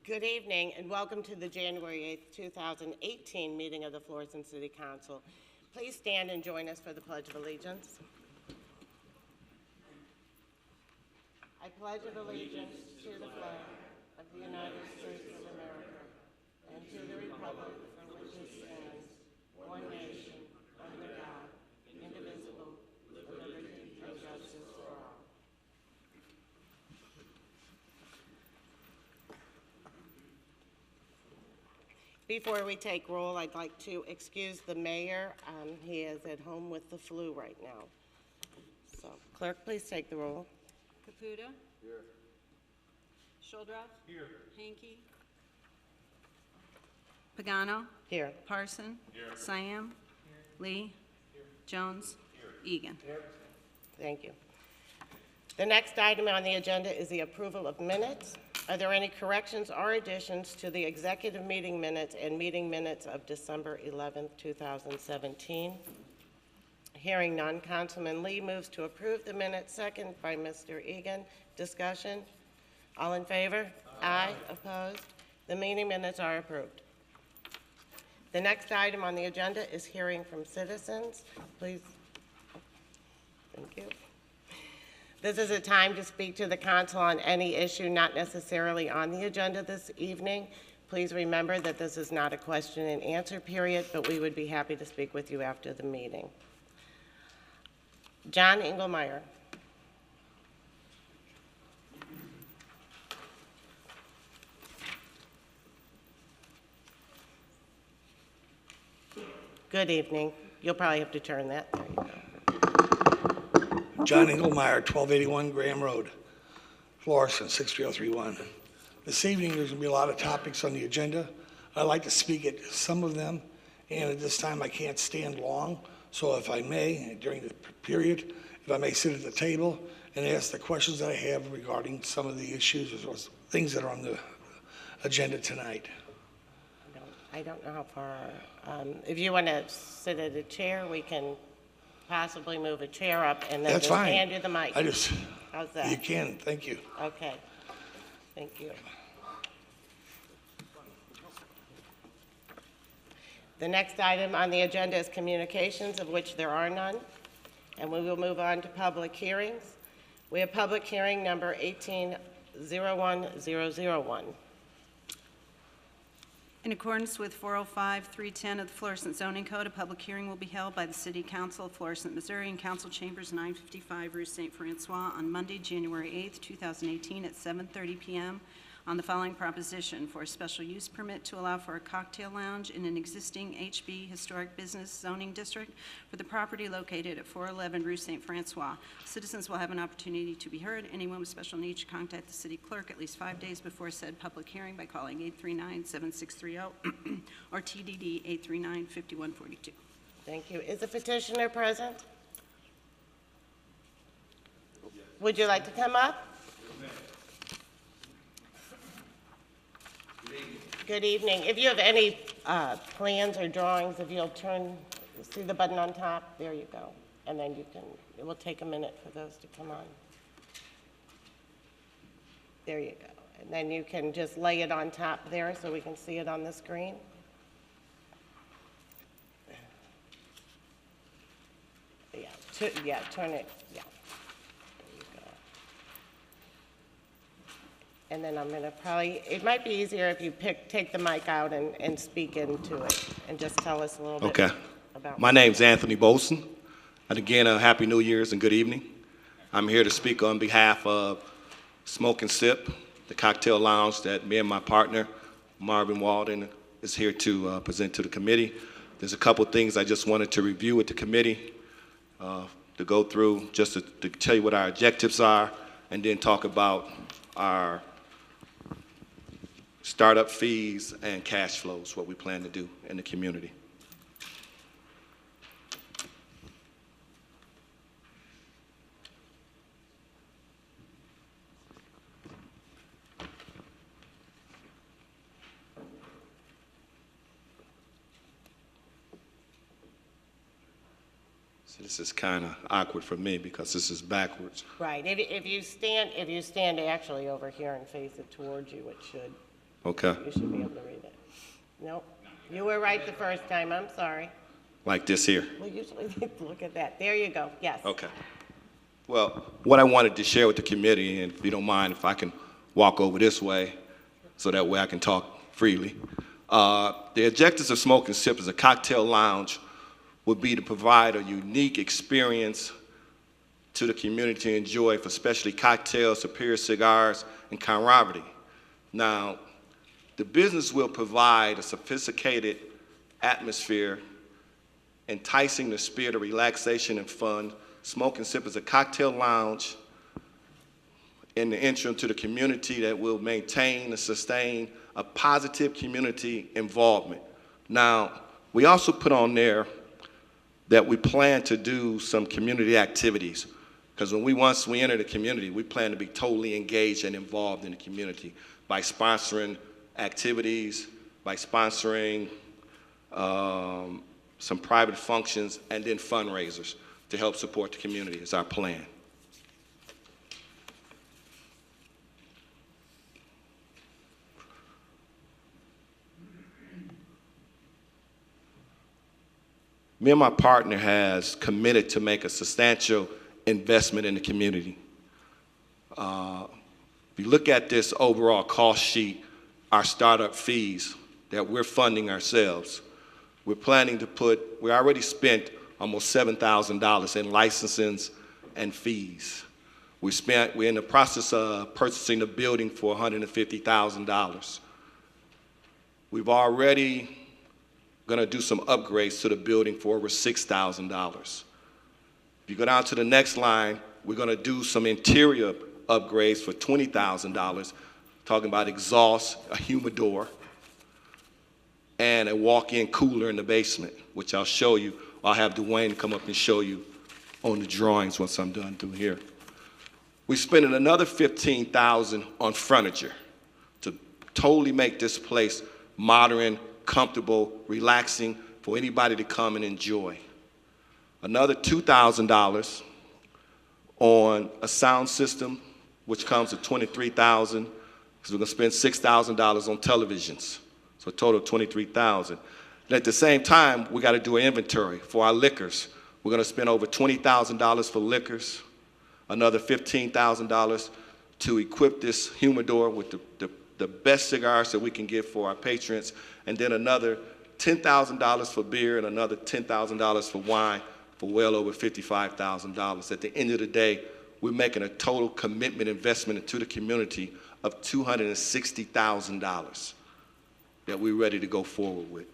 Good evening and welcome to the January 8th, 2018 meeting of the Florissant City Council. Please stand and join us for the Pledge of Allegiance. I pledge allegiance to the flag of the United States of America and to the republic for which it stands, one nation, under God, indivisible, with liberty and justice for all. Before we take roll, I'd like to excuse the mayor. He is at home with the flu right now. So, clerk, please take the roll. Caputa. Here. Shuldroff. Here. Hanky. Pagano. Here. Parson. Here. Siam. Here. Lee. Here. Jones. Here. Egan. Here. Thank you. The next item on the agenda is the approval of minutes. Are there any corrections or additions to the executive meeting minutes and meeting minutes of December 11th, 2017? Hearing none, Councilman Lee moves to approve the minutes, second by Mr. Egan. Discussion? All in favor? Aye. Opposed? The meeting minutes are approved. The next item on the agenda is hearing from citizens. Please. Thank you. This is a time to speak to the council on any issue not necessarily on the agenda this evening. Please remember that this is not a question and answer period, but we would be happy to speak with you after the meeting. John Engelmeyer. Good evening. You'll probably have to turn that. There you go. John Engelmeyer, 1281 Graham Road, Florissant, 63031. This evening, there's going to be a lot of topics on the agenda. I'd like to speak at some of them, and at this time, I can't stand long. So if I may, during the period, if I may sit at the table and ask the questions that I have regarding some of the issues or things that are on the agenda tonight. I don't know how far. If you want to sit at a chair, we can possibly move a chair up and then That's just fine. hand you the mic. How's that? You can, thank you. Okay, thank you. The next item on the agenda is communications, of which there are none, and we will move on to public hearings. We have public hearing number 1801001. In accordance with 405-310 of the Florissant Zoning Code, a public hearing will be held by the City Council of Florissant, Missouri in Council Chambers 955 Rue St. Francois on Monday, January 8th, 2018 at 7:30 p.m. on the following proposition: for a special use permit to allow for a cocktail lounge in an existing HB Historic Business Zoning District for the property located at 411 Rue St. Francois. Citizens will have an opportunity to be heard. Anyone with special needs should contact the city clerk at least 5 days before said public hearing by calling 839-7630 or TDD 839-5142. Thank you. Is the petitioner present? Would you like to come up? Good evening. If you have any plans or drawings, if you'll see the button on top, there you go. And then you can, it will take a minute for those to come on. There you go. And then you can just lay it on top there so we can see it on the screen. Yeah, turn it, yeah. There you go. And then I'm going to it might be easier if you take the mic out and speak into it and just tell us a little bit about My name's Anthony Bolson. And again, Happy New Year's and good evening. I'm here to speak on behalf of Smoke and Sip, the cocktail lounge that me and my partner, Marvin Walden, is here to present to the committee. There's a couple things I just wanted to review with the committee, to go through, just to tell you what our objectives are, and then talk about our startup fees and cash flows, what we plan to do in the community. So this is kind of awkward for me because this is backwards. Right. If you stand actually over here and face it towards you, it should Okay, You should be able to read it. Nope. You were right the first time. I'm sorry. like this here. We usually look at that. There you go. Yes. Okay. Well, what I wanted to share with the committee, and if you don't mind, if I can walk over this way, so that way I can talk freely. The objectives of Smoke and Sip as a cocktail lounge would be to provide a unique experience to the community to enjoy for especially cocktails, superior cigars, and camaraderie. Now, the business will provide a sophisticated atmosphere, enticing the spirit of relaxation and fun. Smoke and Sip is a cocktail lounge in the interim to the community that will maintain and sustain a positive community involvement. Now, we also put on there that we plan to do some community activities, because once we enter the community, we plan to be totally engaged and involved in the community by sponsoring activities, by sponsoring some private functions, and then fundraisers to help support the community is our plan. Me and my partner has committed to make a substantial investment in the community. If you look at this overall cost sheet, our startup fees that we're funding ourselves, we're planning to we already spent almost $7,000 in licenses and fees. We're in the process of purchasing the building for $150,000. We've already gonna do some upgrades to the building for over $6,000. If you go down to the next line, we're gonna do some interior upgrades for $20,000, talking about exhaust, a humidor, and a walk-in cooler in the basement, which I'll show you. I'll have Dwayne come up and show you on the drawings once I'm done through here. We're spending another $15,000 on furniture to totally make this place modern, comfortable, relaxing for anybody to come and enjoy. Another $2,000 on a sound system, which comes to $23,000, because we're gonna spend $6,000 on televisions. So a total of $23,000. And at the same time, we gotta do an inventory for our liquors. We're gonna spend over $20,000 for liquors, another $15,000 to equip this humidor with the best cigars that we can get for our patrons, and then another $10,000 for beer and another $10,000 for wine, for well over $55,000. At the end of the day, we're making a total commitment investment into the community of $260,000 that we're ready to go forward with.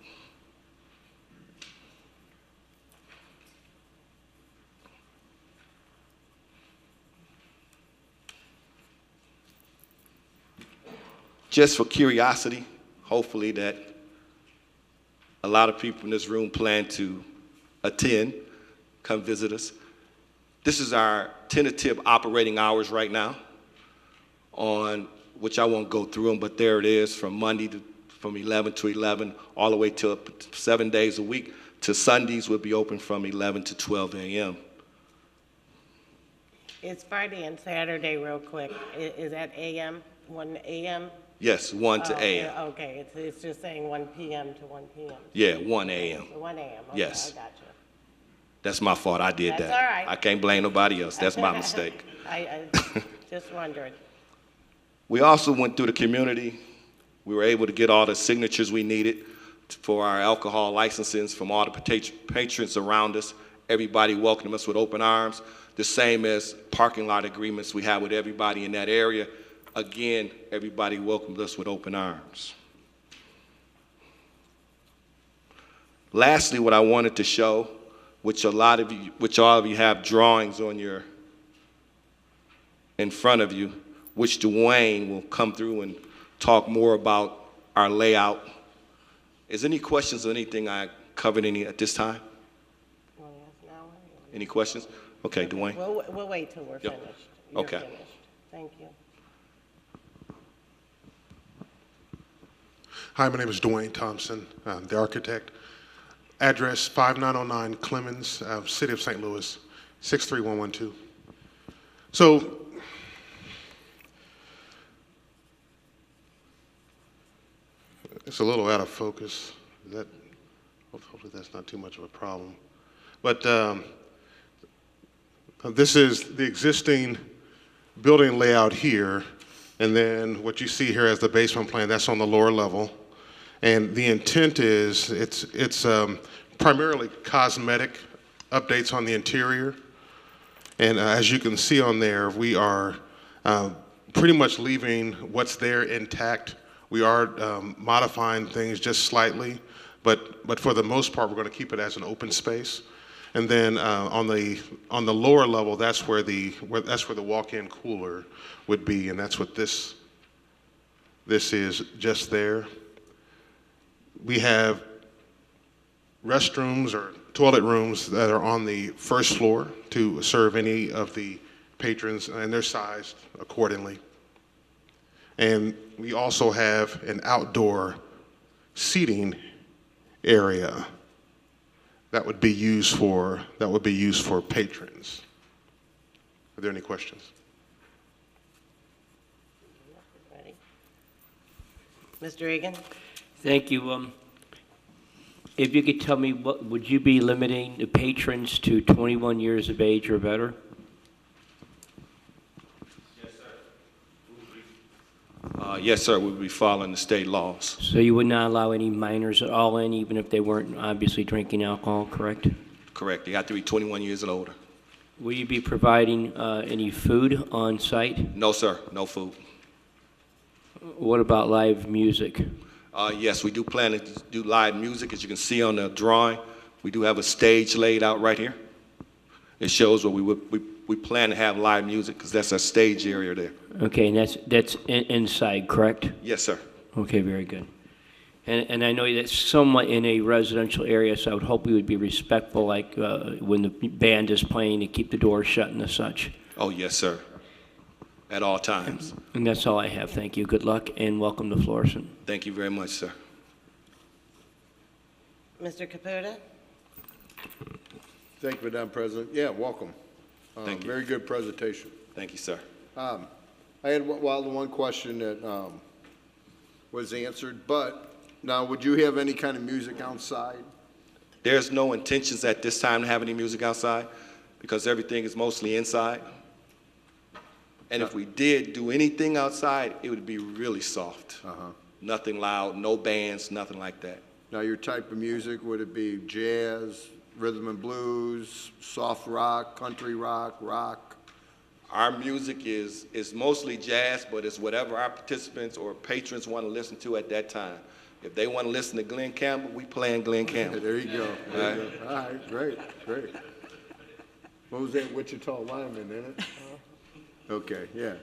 Just for curiosity, hopefully that a lot of people in this room plan to attend, come visit us. This is our tentative operating hours right now, on which I won't go through them, but there it is, from 11 to 11, all the way to 7 days a week. To Sundays, we'll be open from 11 to 12 a.m. It's Friday and Saturday real quick. Is that a.m., 1 a.m.? Yes, 1 to a.m. Okay, it's just saying 1 p.m. to 1 p.m. Yeah, 1 a.m. 1 a.m., okay, Yes. I got you. That's my fault, I did That's that. all right. I can't blame nobody else, that's my mistake. I just wondered. We also went through the community. We were able to get all the signatures we needed for our alcohol licensing from all the patrons around us. Everybody welcomed us with open arms, the same as parking lot agreements we have with everybody in that area. Again, everybody welcomed us with open arms. Lastly, what I wanted to show, which all of you have drawings on in front of you, which Dwayne will come through and talk more about our layout. Is any questions or anything I covered at this time? Well, yes, now, Any questions? Okay, Dwayne. We'll wait till we're Yep. finished. You're Okay. finished. Thank you. Hi, my name is Dwayne Thompson, I'm the architect. Address 5909 Clemens, City of St. Louis, 63112. So, It's a little out of focus. Is that, hopefully that's not too much of a problem. But this is the existing building layout here, and then what you see here as the basement plan, that's on the lower level. And the intent is it's primarily cosmetic updates on the interior. And as you can see on there, we are pretty much leaving what's there intact. We are modifying things just slightly, but for the most part, we're going to keep it as an open space. And then on the lower level, that's where the walk-in cooler would be, and that's what this is just there. We have restrooms or toilet rooms that are on the first floor to serve any of the patrons, and they're sized accordingly. And we also have an outdoor seating area that would be used for patrons. Are there any questions? Ready? Mr. Egan? Thank you. If you could tell me, what would you be limiting the patrons to 21 years of age or better? Yes, sir, we'll be following the state laws. So you would not allow any minors at all in, even if they weren't obviously drinking alcohol, correct? Correct. They have to be 21 years and older. Will you be providing any food on site? No, sir, no food. What about live music? Yes, we do plan to do live music. As you can see on the drawing, we do have a stage laid out right here. It shows where we plan to have live music because that's our stage area there. Okay, and that's inside, correct? Yes, sir. Okay, very good. And I know that's somewhat in a residential area, so I would hope we would be respectful, like when the band is playing, to keep the doors shut and such. Oh, yes, sir. At all times. And that's all I have. Thank you. Good luck, and welcome to Florissant. Thank you very much, sir. Mr. Caputa? Thank you, Madam President. Yeah, welcome. Thank you. Very good presentation. Thank you, sir. I had one question that was answered, but now, would you have any kind of music outside? There's no intentions at this time to have any music outside because everything is mostly inside. And if we did do anything outside, it would be really soft. Nothing loud, no bands, nothing like that. Now, your type of music, would it be jazz, rhythm and blues, soft rock, country rock, rock? Our music is mostly jazz, but it's whatever our participants or patrons want to listen to at that time. If they want to listen to Glenn Campbell, we playing Glenn Campbell. There you go. There you go. All right, great. What was that, Wichita Lineman, isn't it? Okay, yeah.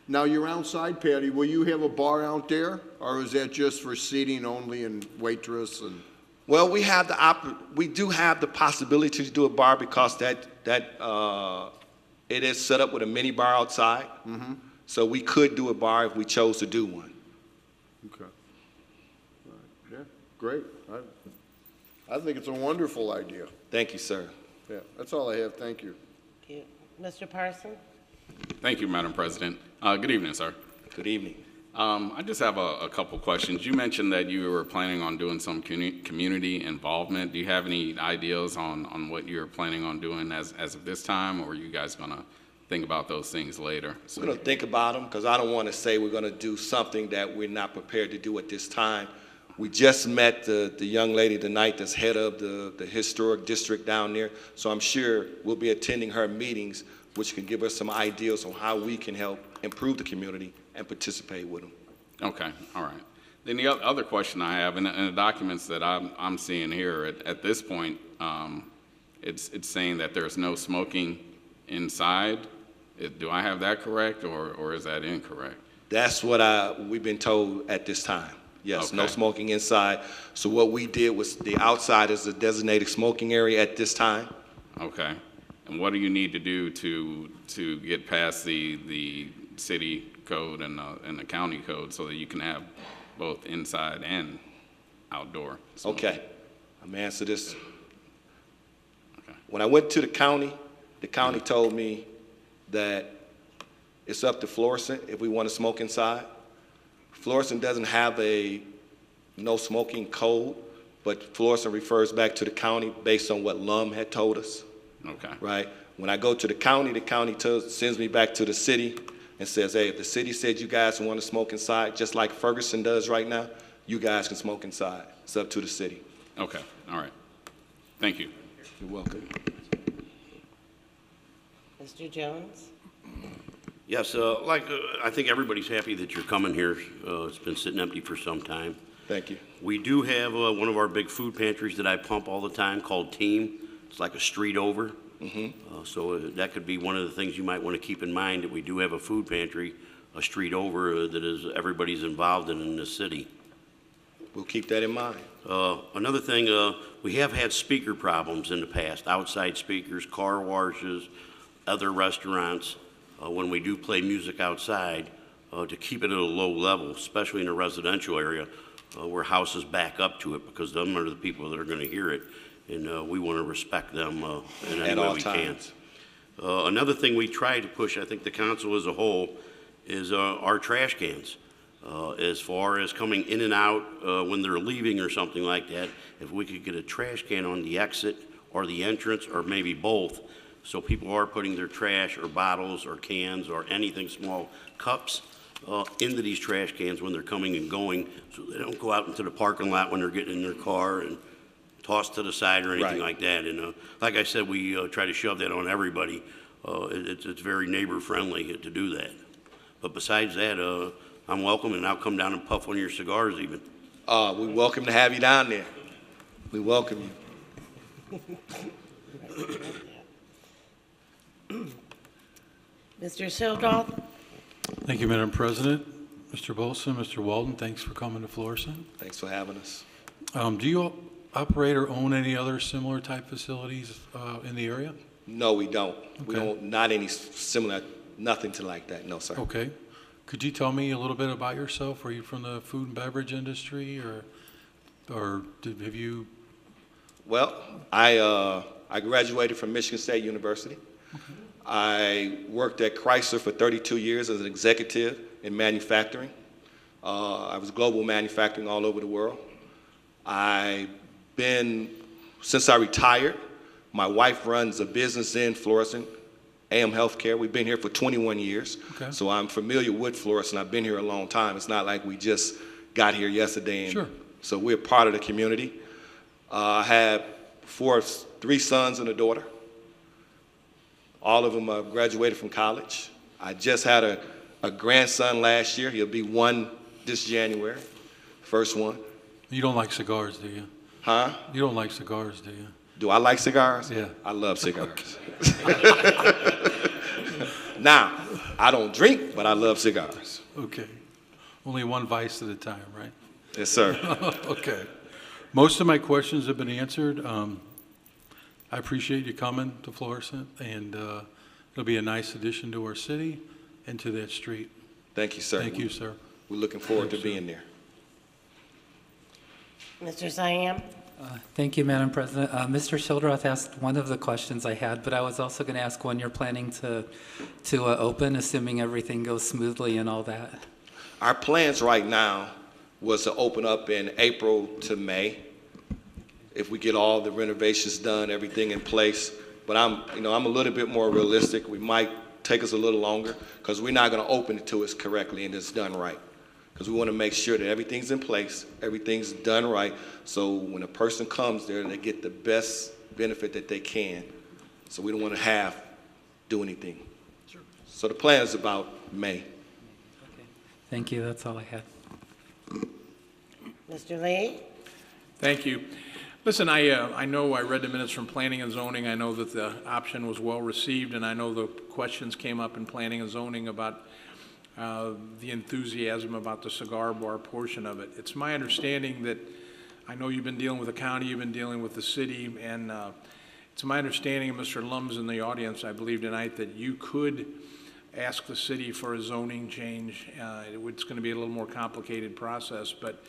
Now, your outside patio, will you have a bar out there, or is that just for seating only and waitress and? Well, we do have the possibility to do a bar because that it is set up with a mini bar outside. So we could do a bar if we chose to do one. Okay. All right. Yeah, great. I think it's a wonderful idea. Thank you, sir. Yeah, that's all I have. Thank you. Thank you. Mr. Parson? Thank you, Madam President. Good evening, sir. Good evening. I just have a couple questions. You mentioned that you were planning on doing some community involvement. Do you have any ideas on what you're planning on doing as of this time, or are you guys going to think about those things later? We're going to think about them because I don't want to say we're going to do something that we're not prepared to do at this time. We just met the young lady tonight that's head of the historic district down there, so I'm sure we'll be attending her meetings, which can give us some ideas on how we can help improve the community and participate with them. Okay, all right. Then the other question I have, in the documents that I'm seeing here, at this point, it's saying that there's no smoking inside. Do I have that correct, or is that incorrect? That's what we've been told at this time. Yes, Okay. No smoking inside. So what we did was the outside is a designated smoking area at this time. Okay. And what do you need to do to get past the city code and the county code so that you can have both inside and outdoor smoking? Okay, I'm gonna answer this. Okay. When I went to the county told me that it's up to Florissant if we want to smoke inside. Florissant doesn't have a no smoking code, but Florissant refers back to the county based on what LUM had told us, Okay. right? When I go to the county sends me back to the city and says, hey, if the city said you guys want to smoke inside, just like Ferguson does right now, you guys can smoke inside. It's up to the city. Okay, all right. Thank you. You're welcome. Mr. Jones? Yes, I think everybody's happy that you're coming here. It's been sitting empty for some time. Thank you. We do have one of our big food pantries that I pump all the time called Team. It's like a street over. So that could be one of the things you might want to keep in mind, that we do have a food pantry, a street over, that is everybody's involved in the city. We'll keep that in mind. Another thing, we have had speaker problems in the past, outside speakers, car washes, other restaurants. When we do play music outside, to keep it at a low level, especially in a residential area where houses back up to it, because them are the people that are going to hear it, and we want to respect them in any way we can. Another thing we try to push, I think the council as a whole, is our trash cans. As far as coming in and out when they're leaving or something like that, if we could get a trash can on the exit or the entrance, or maybe both, so people are putting their trash or bottles or cans or anything, small cups, into these trash cans when they're coming and going, so they don't go out into the parking lot when they're getting in their car and tossed to the side or anything like that. And like I said, we try to shove that on everybody. It's very neighbor friendly to do that. But besides that, I'm welcome, and I'll come down and puff one of your cigars even. We welcome to have you down there. We welcome you. Mr. Sildoth? Thank you, Madam President. Mr. Bolson, Mr. Walden, thanks for coming to Florissant. Thanks for having us. Do you operate or own any other similar type facilities in the area? No, we don't. We Okay. don't, not any similar, nothing to like that, no, sir. Okay. Could you tell me a little bit about yourself? Are you from the food and beverage industry, or have you? Well, I graduated from Michigan State University. Okay. I worked at Chrysler for 32 years as an executive in manufacturing. I was global manufacturing all over the world. Since I retired, my wife runs a business in Florissant, AM Healthcare. We've been here for 21 years, Okay. so I'm familiar with Florissant. I've been here a long time. It's not like we just got here yesterday. Sure. So we're part of the community. I have three sons and a daughter. All of them graduated from college. I just had a grandson last year. He'll be one this January, first one. You don't like cigars, do you? Huh? You don't like cigars, do you? Do I like cigars? Yeah. I love cigars. Now, I don't drink, but I love cigars. Okay. Only one vice at a time, right? Yes, sir. Okay. Most of my questions have been answered. I appreciate you coming to Florissant, and it'll be a nice addition to our city and to that street. Thank you, sir. Thank you, sir. We're looking forward to being there. Mr. Siam? Thank you, Madam President. Mr. Shildroth asked one of the questions I had, but I was also going to ask when you're planning to open, assuming everything goes smoothly and all that. Our plans right now was to open up in April to May, if we get all the renovations done, everything in place. But I'm a little bit more realistic. We might take us a little longer, because we're not going to open it till it's correctly and it's done right. Because we want to make sure that everything's in place, everything's done right, so when a person comes there, they get the best benefit that they can. So we don't want to do anything. Sure. So the plan is about May. Okay. Thank you. That's all I had. Mr. Lee? Thank you. Listen, I know I read the minutes from Planning and Zoning. I know that the option was well received, and I know the questions came up in Planning and Zoning about the enthusiasm about the cigar bar portion of it. It's my understanding that, I know you've been dealing with the county, you've been dealing with the city, and it's my understanding, and Mr. Lum's in the audience, I believe tonight, that you could ask the city for a zoning change. It's going to be a little more complicated process, but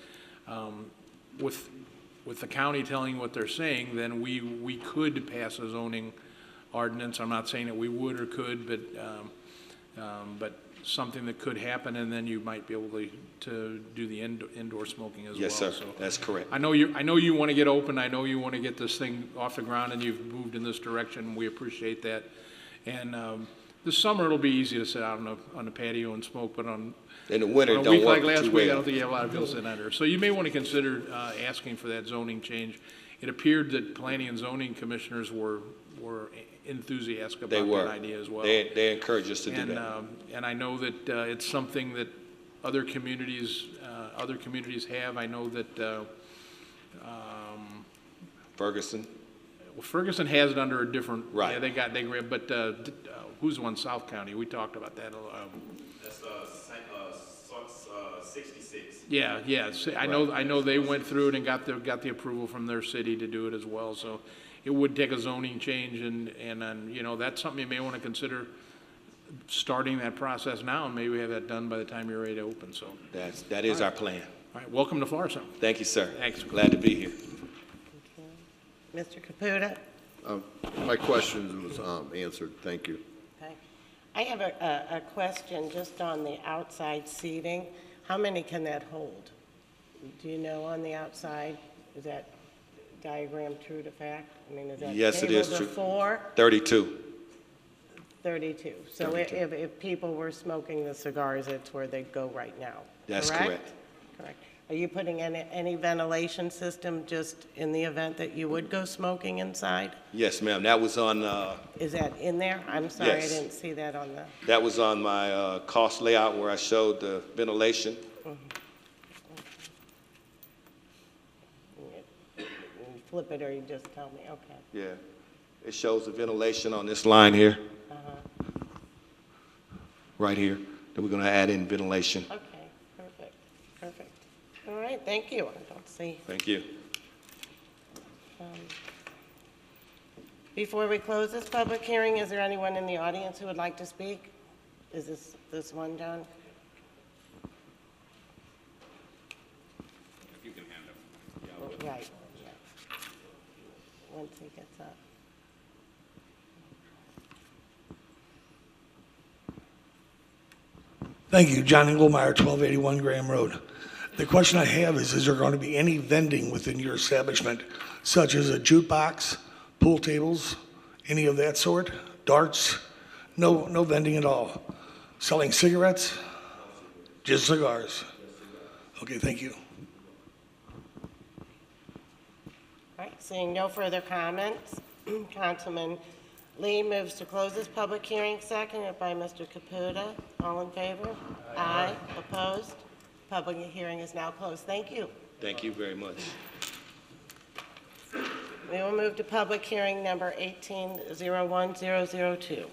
with the county telling what they're saying, then we could pass a zoning ordinance. I'm not saying that we would or could, but something that could happen, and then you might be able to do the indoor smoking as well. Yes, sir. So That's correct. I know you want to get open. I know you want to get this thing off the ground, and you've moved in this direction. We appreciate that. And this summer, it'll be easy to sit out on the patio and smoke, but on In the winter, a don't week work like last too week, I well. don't think you have a lot of people sitting out there. So you may want to consider asking for that zoning change. It appeared that planning and zoning commissioners were enthusiastic about They were. that idea as well. They encourage us to do And, that. and I know that it's something that other communities have. I know that Ferguson? well, Ferguson has it under a different. Right. Yeah, but who's the one? South County. We talked about that. That's 66. Yeah, yeah. I know they went through it and got the approval from their city to do it as well. So it would take a zoning change, and you know, that's something you may want to consider starting that process now, and maybe have that done by the time you're ready to open. So That is our plan. all right, welcome to Florissant. Thank you, sir. Thanks. Glad to be here. Mr. Caputa? My question was answered, thank you. Okay. I have a question just on the outside seating. How many can that hold? Do you know on the outside? Is that diagram true to fact? I mean, is that Yes, it is table true. to 4? 32. 32. So 32. if people were smoking the cigars, it's where they'd go right now, That's correct. Correct. Are you putting any ventilation system just in the event that you would go smoking inside? Yes, ma'am. That was on, Is that in there? I'm sorry, I Yes. didn't see that on the, that was on my cost layout where I showed the ventilation. you flip it or you just tell me, okay. Yeah. It shows the ventilation on this line here. Right here. Then we're going to add in ventilation. Okay, perfect, perfect. All right, thank you. I don't see. Thank you. Before we close this public hearing, is there anyone in the audience who would like to speak? Is this one, John? You can hand them. Right, yeah. Once he gets up. Thank you. John Engelmeyer, 1281 Graham Road. The question I have is there going to be any vending within your establishment, such as a jukebox, pool tables, any of that sort? Darts? No vending at all. Selling cigarettes? Just cigars? Okay, thank you. All right, seeing no further comments, Councilman Lee moves to close this public hearing, seconded by Mr. Caputa. All in favor? Aye. Opposed? Public hearing is now closed. Thank you. Thank you very much. We will move to public hearing number 1801002.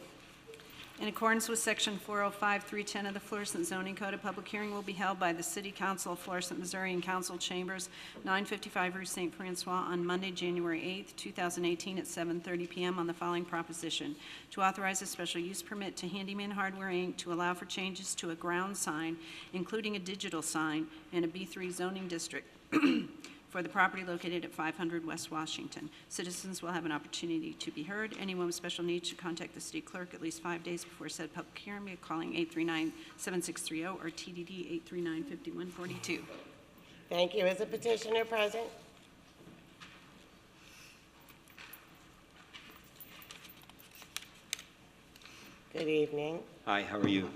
In accordance with Section 405-310 of the Florissant Zoning Code, a public hearing will be held by the City Council of Florissant, Missouri, and Council Chambers, 955 Rue St. Francois, on Monday, January 8th, 2018, at 7:30 p.m. on the following proposition: to authorize a special use permit to Handyman Hardware, Inc. to allow for changes to a ground sign, including a digital sign, in a B3 zoning district for the property located at 500 West Washington. Citizens will have an opportunity to be heard. Anyone with special needs should contact the city clerk at least 5 days before said public hearing by calling 839-7630 or TDD 839-5142. Thank you. Is the petitioner present? Good evening. Hi, how are you?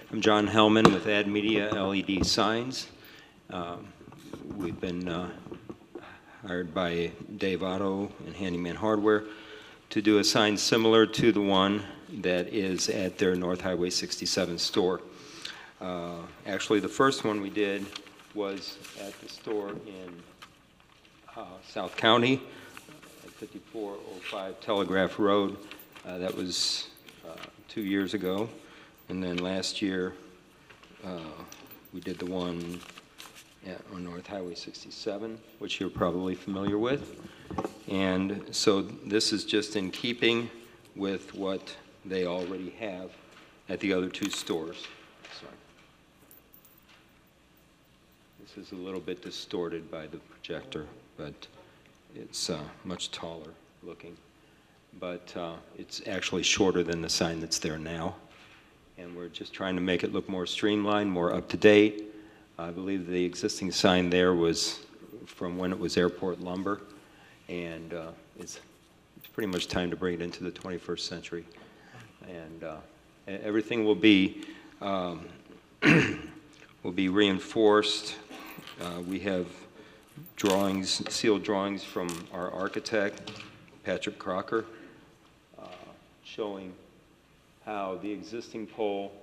I'm John Hellman with Ad Media LED Signs. We've been hired by Dave Otto and Handyman Hardware to do a sign similar to the one that is at their North Highway 67 store. Actually, the first one we did was at the store in South County, at 5405 Telegraph Road. That was 2 years ago. And then last year, we did the one on North Highway 67, which you're probably familiar with. And so this is just in keeping with what they already have at the other two stores. Sorry. This is a little bit distorted by the projector, but it's much taller looking. But it's actually shorter than the sign that's there now. and we're just trying to make it look more streamlined, more up-to-date. I believe the existing sign there was from when it was airport lumber, and it's pretty much time to bring it into the 21st century. And everything will be will be reinforced. We have drawings, sealed drawings from our architect, Patrick Crocker, showing how the existing pole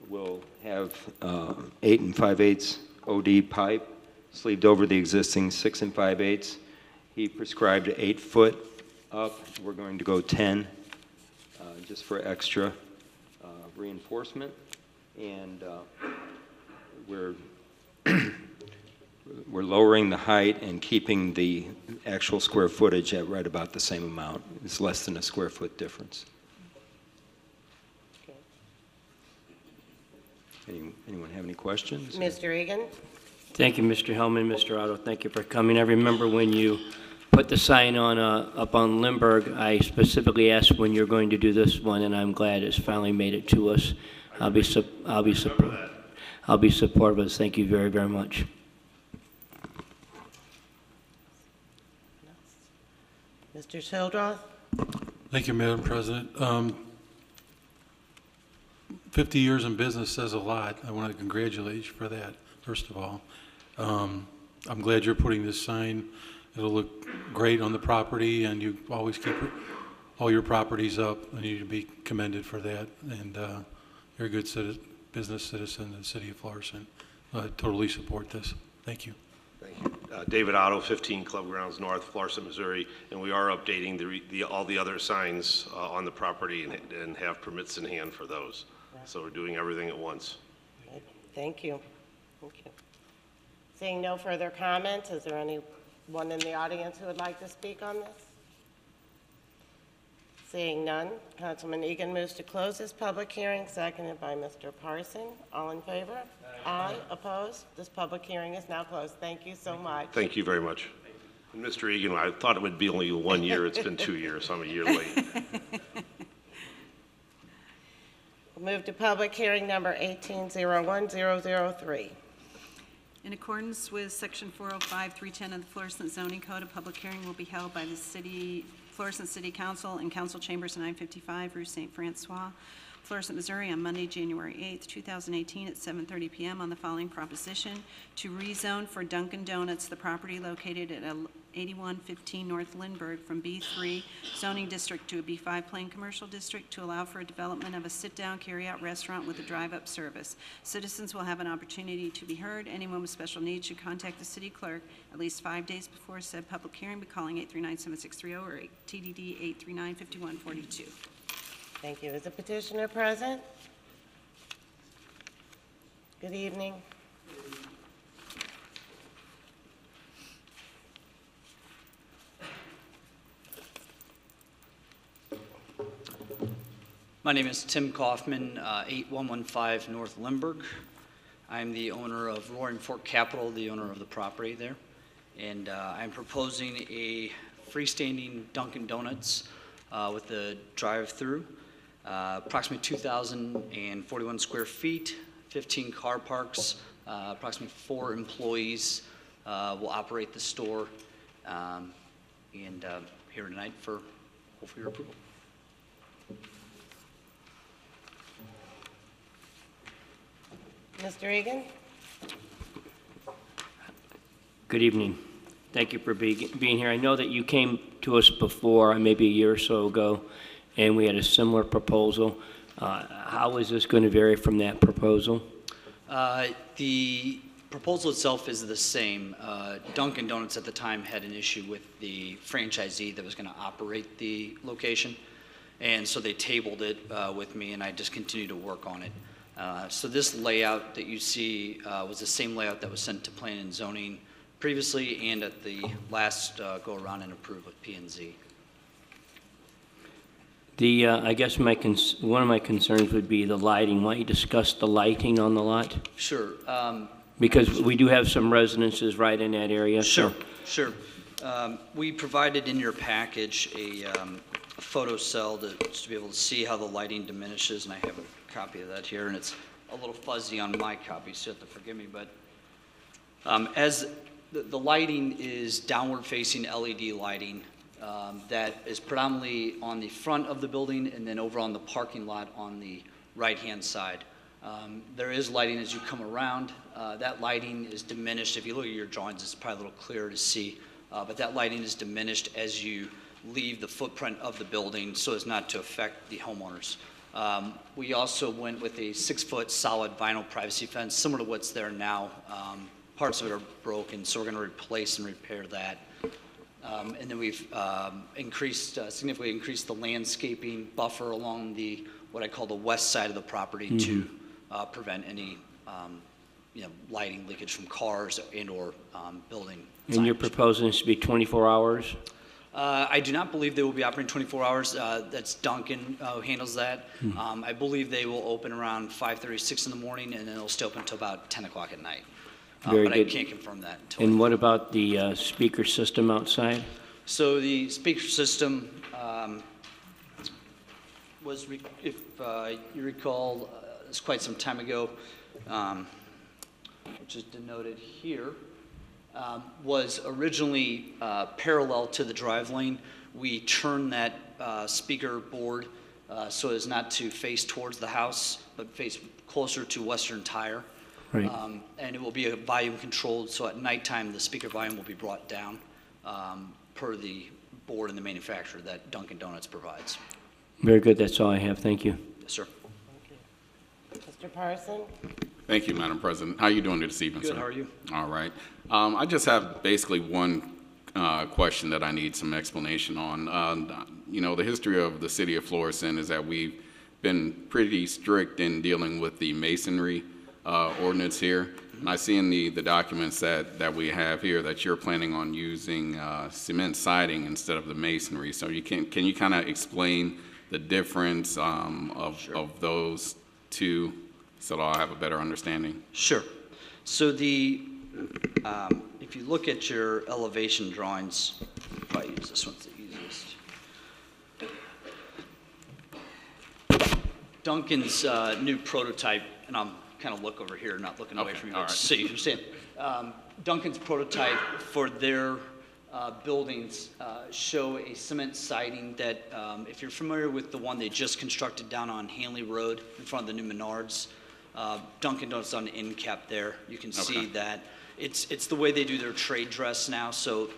will have 8 5/8 OD pipe sleeved over the existing 6 5/8. He prescribed 8 foot up. We're going to go 10 just for extra reinforcement. And we're we're lowering the height and keeping the actual square footage at right about the same amount. It's less than a square foot difference. Anyone have any questions? Mr. Egan? Thank you, Mr. Hellman, Mr. Otto, thank you for coming. I remember when you put the sign on up on Lindbergh, I specifically asked when you're going to do this one, and I'm glad it's finally made it to us. I'll be supportive of this. Thank you very, very much. Mr. Childrath? Thank you, Madam President. 50 years in business says a lot. I want to congratulate you for that, first of all. I'm glad you're putting this sign. It'll look great on the property, and you always keep all your properties up, and you should be commended for that. And you're a good business citizen in the city of Florissant. I totally support this. Thank you. Thank you. David Otto, 15 Club Grounds North, Florissant, Missouri, and we are updating all the other signs on the property and have permits in hand for those. So we're doing everything at once. Thank you. Thank you. Seeing no further comments, is there anyone in the audience who would like to speak on this? Seeing none, Councilman Egan moves to close this public hearing, seconded by Mr. Parson. All in favor? Aye. Opposed? This public hearing is now closed. Thank you so much. Thank you very much. And Mr. Egan, I thought it would be only 1 year. It's been 2 years, so I'm a year late. We'll move to public hearing number 1801003. In accordance with Section 405-310 of the Florissant Zoning Code, a public hearing will be held by the Florissant City Council and Council Chambers 955, Rue St. Francois, Florissant, Missouri, on Monday, January 8th, 2018, at 7:30 p.m. on the following proposition: to rezone for Dunkin' Donuts the property located at 8115 North Lindbergh from B3 zoning district to a B5 plain commercial district to allow for a development of a sit-down carry-out restaurant with a drive-up service. Citizens will have an opportunity to be heard. Anyone with special needs should contact the city clerk at least 5 days before said public hearing by calling 839-7630 or TDD 839-5142. Thank you. Is the petitioner present? Good evening. My name is Tim Kaufman, 8115 North Lindbergh. I'm the owner of Roaring Fork Capital, the owner of the property there. And I'm proposing a freestanding Dunkin' Donuts with a drive-through, approximately 2,041 square feet, 15 car parks, approximately 4 employees will operate the store. And here tonight for hopefully your approval. Mr. Egan? Good evening. Thank you for being here. I know that you came to us before, maybe a year or so ago, and we had a similar proposal. How is this going to vary from that proposal? The proposal itself is the same. Dunkin' Donuts at the time had an issue with the franchisee that was going to operate the location, and so they tabled it with me, and I just continued to work on it. So this layout that you see was the same layout that was sent to Planning and Zoning previously and at the last go-around and approved with P&Z. I guess one of my concerns would be the lighting. Why don't you discuss the lighting on the lot? Sure. Because we do have some residences right in that area. Sure, sure. We provided in your package a photo cell to be able to see how the lighting diminishes, and I have it copy of that here, and it's a little fuzzy on my copy, so you have to forgive me, but as the lighting is downward-facing LED lighting that is predominantly on the front of the building and then over on the parking lot on the right-hand side. There is lighting as you come around. That lighting is diminished. If you look at your drawings, it's probably a little clearer to see, but that lighting is diminished as you leave the footprint of the building so as not to affect the homeowners. We also went with a 6-foot solid vinyl privacy fence, similar to what's there now. Parts of it are broken, so we're going to replace and repair that. And then we've significantly increased the landscaping buffer along what I call the west side of the property to prevent any lighting leakage from cars and/or building. And you're proposing this to be 24 hours? I do not believe they will be operating 24 hours. That's Duncan who handles that. I believe they will open around 5:30, 6 in the morning, and then they'll stay open until about 10 o'clock at night. Very but good. I can't confirm that. And what about the speaker system outside? So the speaker system was, if you recall, it's quite some time ago, which is denoted here, was originally parallel to the drive lane. We turned that speaker board so as not to face towards the house, but face closer to Western Tire. Right. And it will be a volume controlled, so at nighttime the speaker volume will be brought down per the board and the manufacturer that Dunkin' Donuts provides. Very good. That's all I have. Thank you. Yes, sir. Mr. Parson? Thank you, Madam President. How are you doing this evening, sir? Good, how are you? All right. I just have basically one question that I need some explanation on. The history of the city of Florissant is that we've been pretty strict in dealing with the masonry ordinance here. And I see in the documents that we have here that you're planning on using cement siding instead of the masonry. So can you kind of explain the difference of those two so that I'll have a better understanding? Sure. So if you look at your elevation drawings, probably use this one's the easiest. Duncan's new prototype, and I'm kind of look over here, not looking away from you, but so you understand. Duncan's prototype for their buildings show a cement siding that, if you're familiar with the one they just constructed down on Hanley Road in front of the new Menards, Dunkin' Donuts on the end cap there. You can see that. It's the way they do their trade dress now. So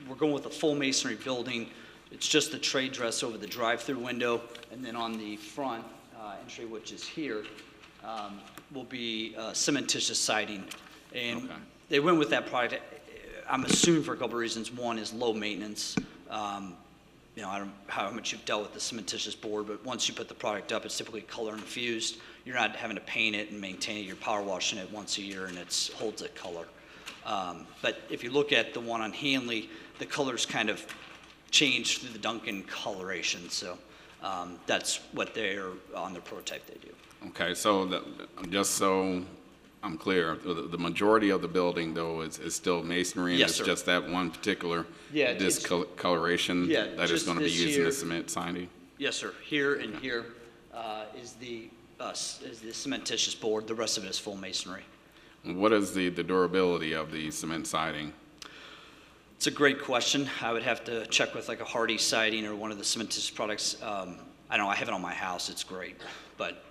we're going with a full masonry building. It's just the trade dress over the drive-through window, and then on the front entry, which is here, will be cementitious siding. And they went with that product, I'm assuming for a couple of reasons. One is low maintenance. I don't know how much you've dealt with the cementitious board, but once you put the product up, it's typically color infused. You're not having to paint it and maintain it. You're power washing it once a year, and it holds that color. But if you look at the one on Hanley, the colors kind of change through the Dunkin' coloration. So that's what they're on their prototype they do. Okay, so just so I'm clear, the majority of the building, though, is still masonry, and Yes, it's sir. just that one particular Yeah, discoloration that is going to be using the cement siding? Yes, sir. Here and here is the cementitious board. The rest of it is full masonry. What is the durability of the cement siding? It's a great question. I would have to check with like a Hardy siding or one of the cementitious products. I don't know. I have it on my house. It's great, but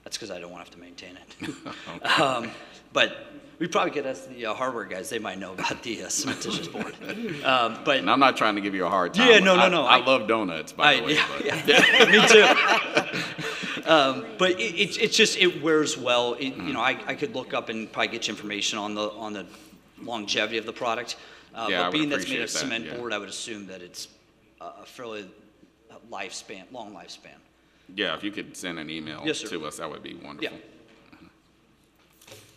that's because I don't want to have to maintain it. But we probably could ask the hardware guys. They might know about the cementitious board. But And I'm not trying to give you a hard time. Yeah, no. I love donuts, by the way. Yeah, me too. But it's just, it wears well. I could look up and probably get you information on the longevity of the product. I But would being that's made appreciate of cement that, yeah. board, I would assume that it's a fairly long lifespan. Yeah, if you could send an email Yes, sir. to us, that would be wonderful. Yeah.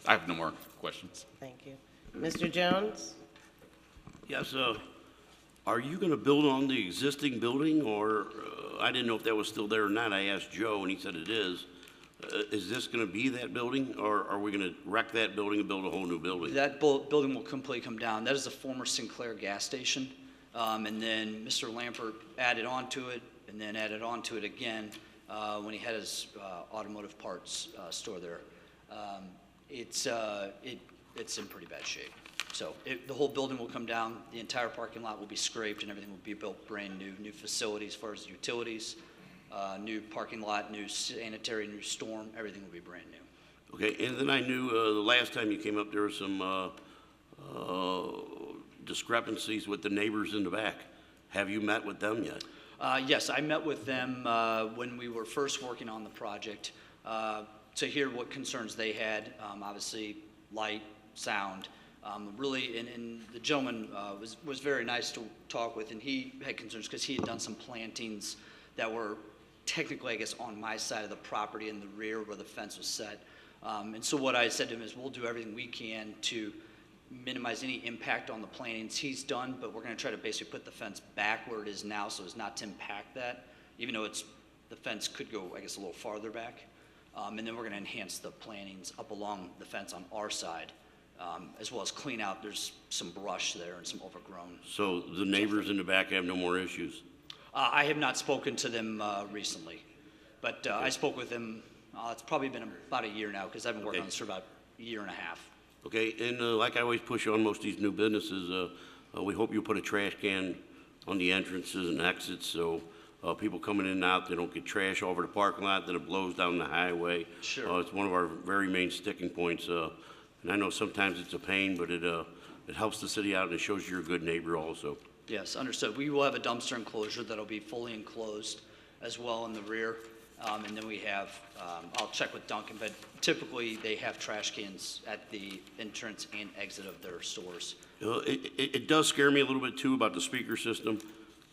I have no more questions. Thank you. Mr. Jones? Yes, are you going to build on the existing building, or I didn't know if that was still there or not. I asked Joe, and he said it is. Is this going to be that building, or are we going to wreck that building and build a whole new building? That building will completely come down. That is a former Sinclair gas station. And then Mr. Lampert added on to it, and then added on to it again when he had his automotive parts store there. It's in pretty bad shape. So the whole building will come down, the entire parking lot will be scraped, and everything will be built brand new facilities as far as utilities, new parking lot, new sanitary, new storm, everything will be brand new. Okay, and then I knew the last time you came up, there were some discrepancies with the neighbors in the back. Have you met with them yet? Yes, I met with them when we were first working on the project to hear what concerns they had. Obviously, light, sound. Really, and the gentleman was very nice to talk with, and he had concerns because he had done some plantings that were technically, I guess, on my side of the property in the rear where the fence was set. And so what I said to him is we'll do everything we can to minimize any impact on the plantings he's done, but we're going to try to basically put the fence back where it is now so as not to impact that, even though the fence could go, I guess, a little farther back. And then we're going to enhance the plantings up along the fence on our side, as well as clean out. There's some brush there and some overgrown. So the neighbors in the back have no more issues? I have not spoken to them recently, but I spoke with them. It's probably been about a year now because I've been working on this for about a year and a half. Okay, and like I always push on most of these new businesses, we hope you put a trash can on the entrances and exits so people coming in and out, they don't get trash over the parking lot, then it blows down the highway. Sure. It's one of our very main sticking points, and I know sometimes it's a pain, but it helps the city out and it shows you're a good neighbor also. Yes, understood. We will have a dumpster enclosure that'll be fully enclosed as well in the rear. And then we have, I'll check with Duncan, but typically they have trash cans at the entrance and exit of their stores. It does scare me a little bit too about the speaker system.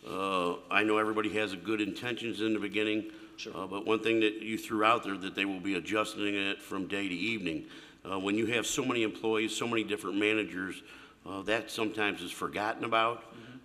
I know everybody has good intentions in the beginning, Sure. But one thing that you threw out there that they will be adjusting it from day to evening. When you have so many employees, so many different managers, that sometimes is forgotten about.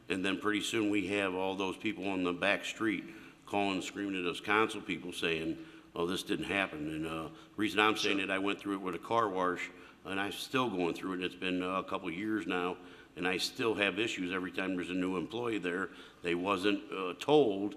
And then pretty soon we have all those people on the back street calling and screaming at us council people saying, oh, this didn't happen. And the reason I'm saying it, I went through it with a car wash, and I'm still going through it, and it's been a couple of years now, and I still have issues every time there's a new employee there. They wasn't told.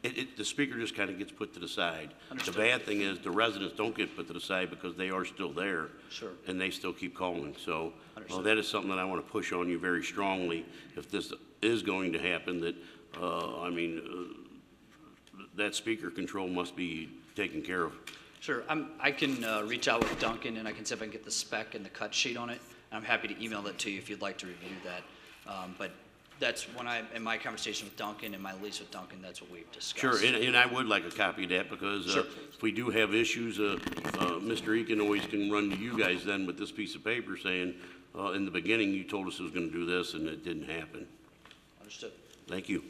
The speaker just kind of gets put to the side. Understood. The bad thing is the residents don't get put to the side because they are still there. Sure. And they still keep calling. So Understood. that is something that I want to push on you very strongly. If this is going to happen, that, that speaker control must be taken care of. Sure, I can reach out with Duncan and I can see if I can get the spec and the cut sheet on it. I'm happy to email that to you if you'd like to review that. But that's when in my conversation with Duncan and my lease with Duncan, that's what we've discussed. Sure, and I would like a copy of that because Sure. if we do have issues, Mr. Eakin always can run to you guys then with this piece of paper saying, in the beginning, you told us it was going to do this and it didn't happen. Understood. Thank you.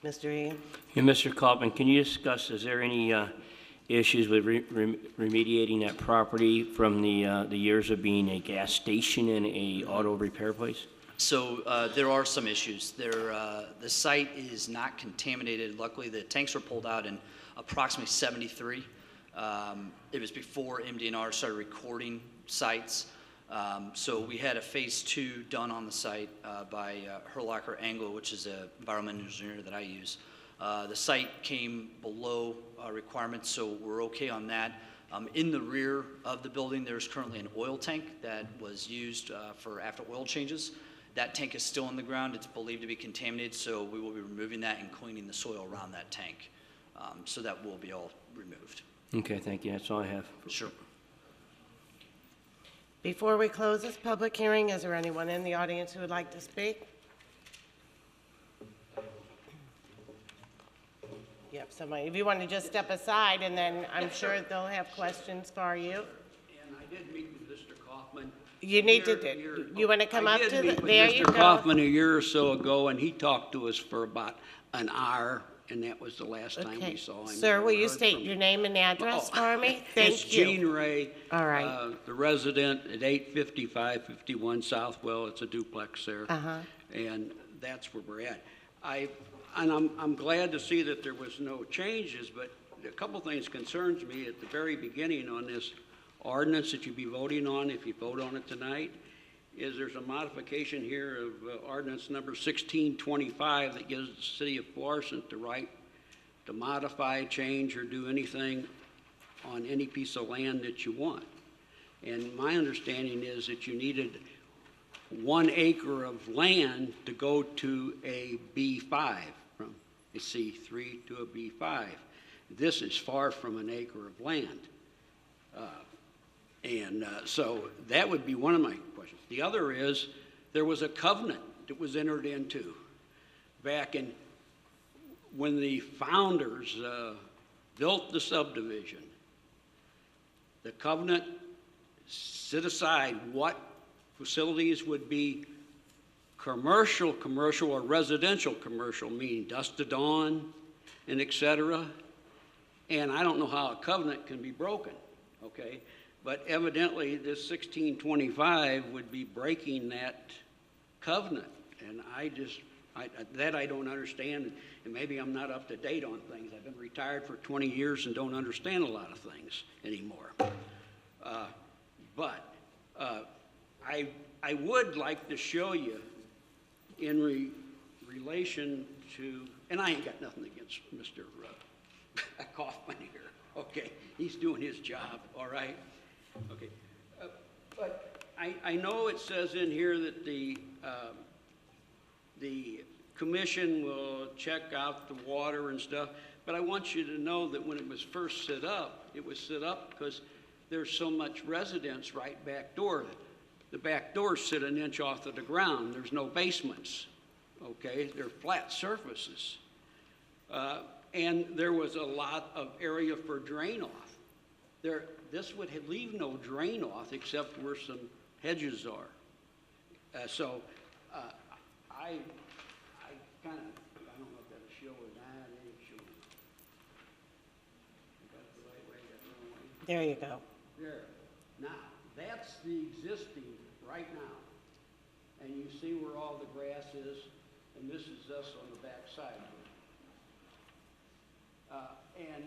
Mr. Ian? Yeah, Mr. Kaufman, can you discuss, is there any issues with remediating that property from the years of being a gas station and a auto repair place? So there are some issues. The site is not contaminated. Luckily, the tanks were pulled out in approximately 73. It was before MDNR started recording sites. So we had a phase 2 done on the site by Herlocker Anglo, which is an environmental engineer that I use. The site came below requirements, so we're okay on that. In the rear of the building, there's currently an oil tank that was used for after oil changes. That tank is still in the ground. It's believed to be contaminated, so we will be removing that and cleaning the soil around that tank. So that will be all removed. Okay, thank you. That's all I have. Sure. Before we close this public hearing, is there anyone in the audience who would like to speak? Yep, somebody. If you want to just step aside, and then I'm sure they'll have questions for you. And I did meet with Mr. Kaufman. You need you want to come up to the, there you Mr. go. Kaufman a year or so ago, and he talked to us for about an hour, and that was the last time we saw him. Sir, will you Heard state from your him. name and address Oh, for me? It's Thank you. Gene Ray. All right. The resident at 85551 Southwell. It's a duplex there. Uh-huh. And that's where we're at. I'm glad to see that there was no changes, but a couple things concerns me at the very beginning on this ordinance that you'll be voting on, if you vote on it tonight, is there's a modification here of ordinance number 1625 that gives the city of Florissant the right to modify, change, or do anything on any piece of land that you want. And my understanding is that you needed 1 acre of land to go to a B5, from a C3 to a B5. This is far from an acre of land. So that would be one of my questions. The other is, there was a covenant that was entered into back in when the founders built the subdivision. The covenant set aside what facilities would be commercial, or residential commercial, meaning dusk to dawn and et cetera. And I don't know how a covenant can be broken, okay? But evidently this 1625 would be breaking that covenant. And I don't understand, and maybe I'm not up to date on things. I've been retired for 20 years and don't understand a lot of things anymore. I would like to show you in relation to, and I ain't got nothing against Mr. Kaufman here, okay? He's doing his job, all right? Okay, but I know it says in here that the commission will check out the water and stuff, but I want you to know that when it was first set up, it was set up because there's so much residence right back door. The back doors sit an inch off of the ground. There's no basements, okay? They're flat surfaces. And there was a lot of area for drain off. This would leave no drain off except where some hedges are. I don't know if that'll show or not. It ain't showing. Got the right way, got the wrong way. There you go. There. Now, that's the existing right now. And you see where all the grass is, and this is us on the back side here. And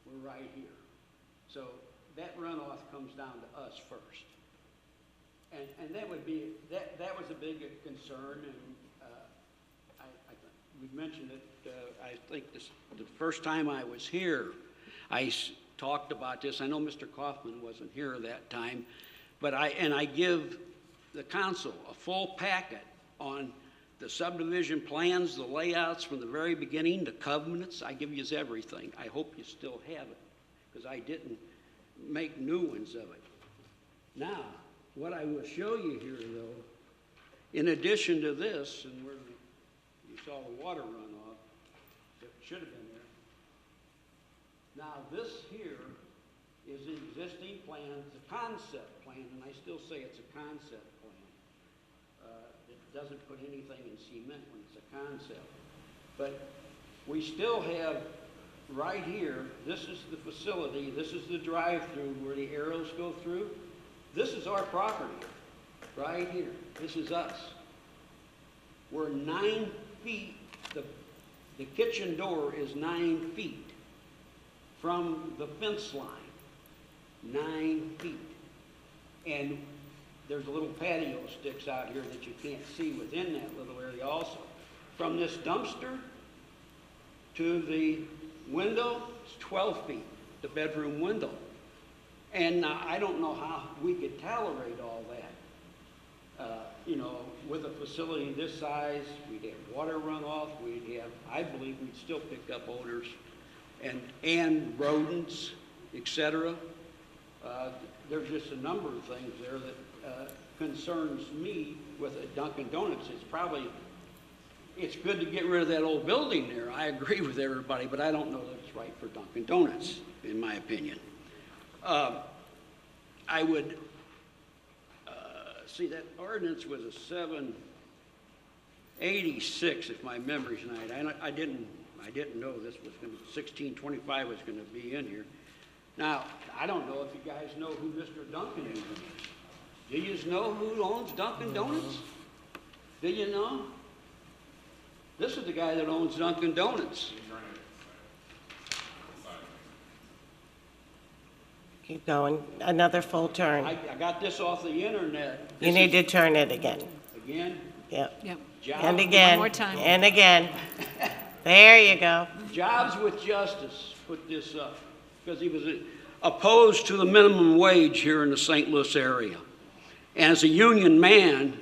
we're right here. So that runoff comes down to us first. And that would be, that was a big concern, and we mentioned it, I think the first time I was here, I talked about this. I know Mr. Kaufman wasn't here that time, but I give the council a full packet on the subdivision plans, the layouts from the very beginning, the covenants. I give you everything. I hope you still have it, because I didn't make new ones of it. Now, what I will show you here, though, in addition to this, and where you saw the water runoff, that should have been there. Now, this here is the existing plan. It's a concept plan, and I still say it's a concept plan. It doesn't put anything in cement when it's a concept. But we still have right here, this is the facility, this is the drive-through where the arrows go through. This is our property, right here. This is us. We're 9 feet, the kitchen door is 9 feet from the fence line, 9 feet. And there's a little patio sticks out here that you can't see within that little area also. From this dumpster to the window, it's 12 feet, the bedroom window. And I don't know how we could tolerate all that. With a facility this size, we'd have water runoff, I believe we'd still pick up odors and rodents, etc. There's just a number of things there that concerns me with a Dunkin' Donuts. It's good to get rid of that old building there. I agree with everybody, but I don't know that it's right for Dunkin' Donuts, in my opinion. I would see that ordinance was a 786, if my memory's right. I didn't know this was going to 1625 was going to be in here. Now, I don't know if you guys know who Mr. Duncan is. Do you know who owns Dunkin' Donuts? Do you know? This is the guy that owns Dunkin' Donuts. Keep going. Another full turn. I got this off the internet. You need to turn it again. Again? Yep. Yep. Jobs And with- again. more time. And again. There you go. Jobs with Justice put this up because he was opposed to the minimum wage here in the St. Louis area. And as a union man,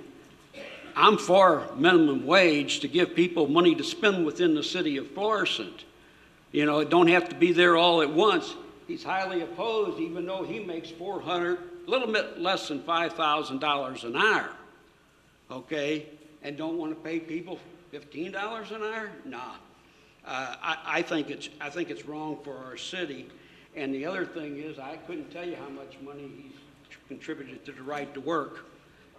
I'm for minimum wage to give people money to spend within the city of Florissant. You know, it don't have to be there all at once. He's highly opposed, even though he makes a little bit less than $5,000 an hour, okay? And don't want to pay people $15 an hour? Nah. I think it's wrong for our city. And the other thing is, I couldn't tell you how much money he's contributed to the right to work.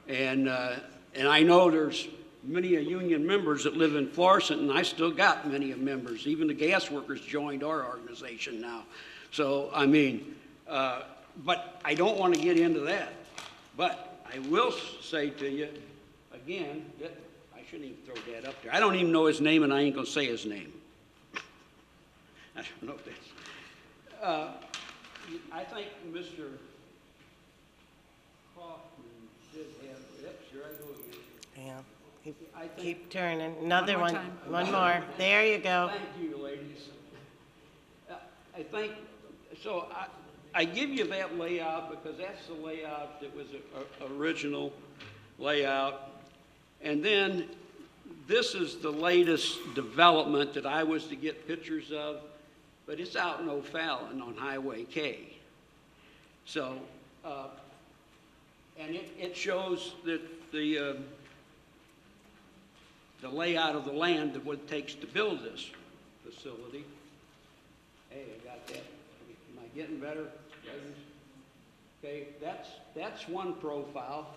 And I know there's many union members that live in Florissant, and I still got many members. Even the gas workers joined our organization now. So, I mean, but I don't want to get into that. But I will say to you, again, that I shouldn't even throw that up there. I don't even know his name, and I ain't going to say his name. I don't know if that's... I think Mr. Kaufman did have... Yep, sure, I go again. Yeah. Keep turning. Another One one. more time. One more. There you go. Thank you, ladies. I think, so I give you that layout because that's the layout that was a original layout. And then this is the latest development that I was to get pictures of, but it's out in O'Fallon on Highway K. So, and it shows that the layout of the land of what it takes to build this facility. Hey, I got that. Am I getting better? Okay, that's one profile.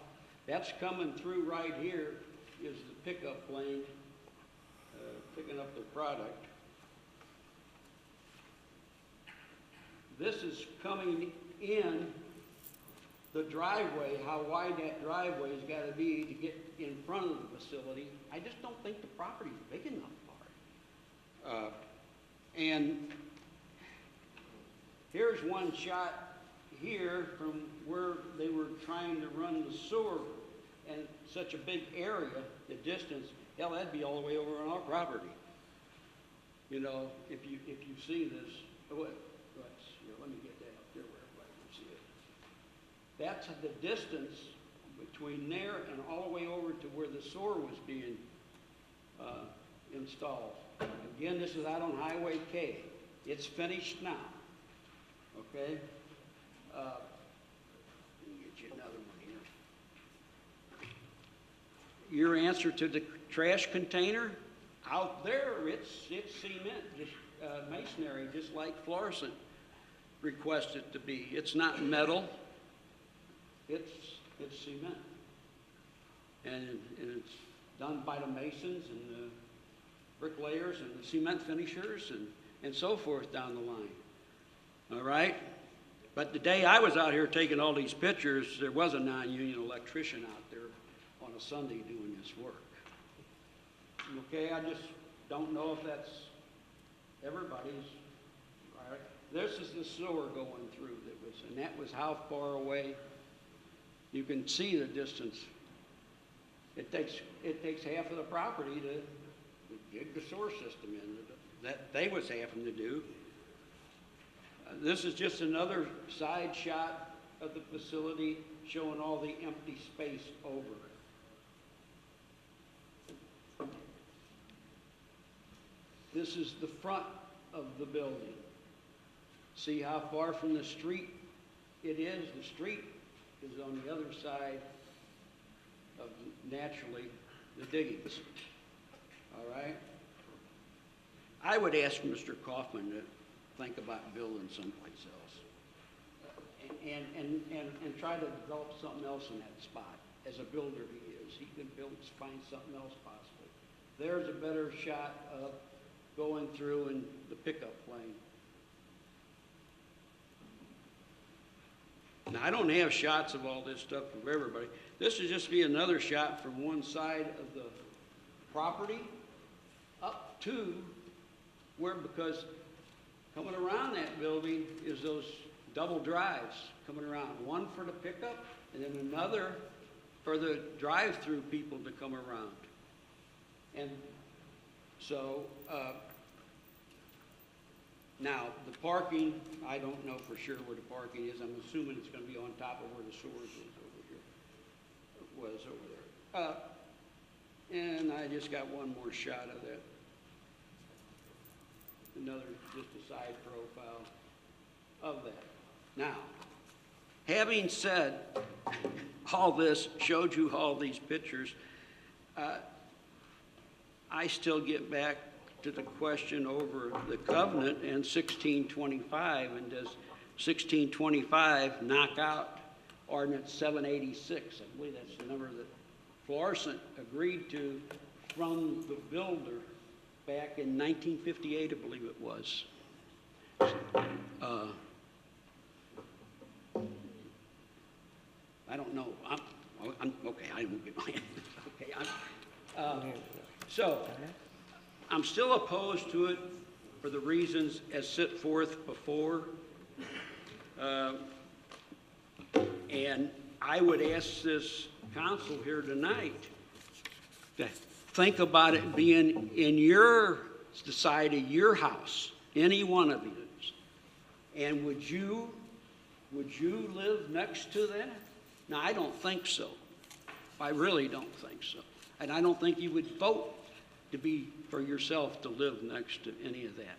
That's coming through right here is the pickup lane, picking up the product. This is coming in the driveway, how wide that driveway's got to be to get in front of the facility. I just don't think the property's big enough for it. And here's one shot here from where they were trying to run the sewer, and such a big area, the distance, hell, that'd be all the way over on our property. You know, if you see this, let me get that up there where everybody can see it. That's the distance between there and all the way over to where the sewer was being installed. Again, this is out on Highway K. It's finished now. Okay? Let me get you another one here. Your answer to the trash container? Out there, it's cement, just masonry, just like Florissant requested to be. It's not metal. It's cement. And it's done by the masons and the bricklayers and the cement finishers and so forth down the line. All right? But the day I was out here taking all these pictures, there was a non-union electrician out there on a Sunday doing this work. Okay, I just don't know if that's everybody's. All right? This is the sewer going through and that was how far away. You can see the distance. It takes half of the property to dig the sewer system in that they was having to do. This is just another side shot of the facility showing all the empty space over it. This is the front of the building. See how far from the street it is? The street is on the other side of, naturally, the diggings. All right? I would ask Mr. Kaufman to think about building someplace else and try to develop something else in that spot. As a builder he is. He can find something else possible. There's a better shot of going through in the pickup lane. Now, I don't have shots of all this stuff from everybody. This is just be another shot from one side of the property up to where, because coming around that building is those double drives coming around. One for the pickup and then another for the drive-through people to come around. And so, now, the parking, I don't know for sure where the parking is. I'm assuming it's gonna be on top of where the sewers is over here, was over there. And I just got one more shot of that. Another, just a side profile of that. Now, having said all this, showed you all these pictures, I still get back to the question over the covenant and 1625, and does 1625 knock out ordinance 786? I believe that's the number that Florissant agreed to from the builder back in 1958, I believe it was. I don't know. I'm okay. I won't get my okay. So I'm still opposed to it for the reasons as set forth before. And I would ask this council here tonight to think about it being in the side of your house, any one of yours. And would you live next to that? Now, I don't think so. I really don't think so. And I don't think you would vote to be for yourself to live next to any of that.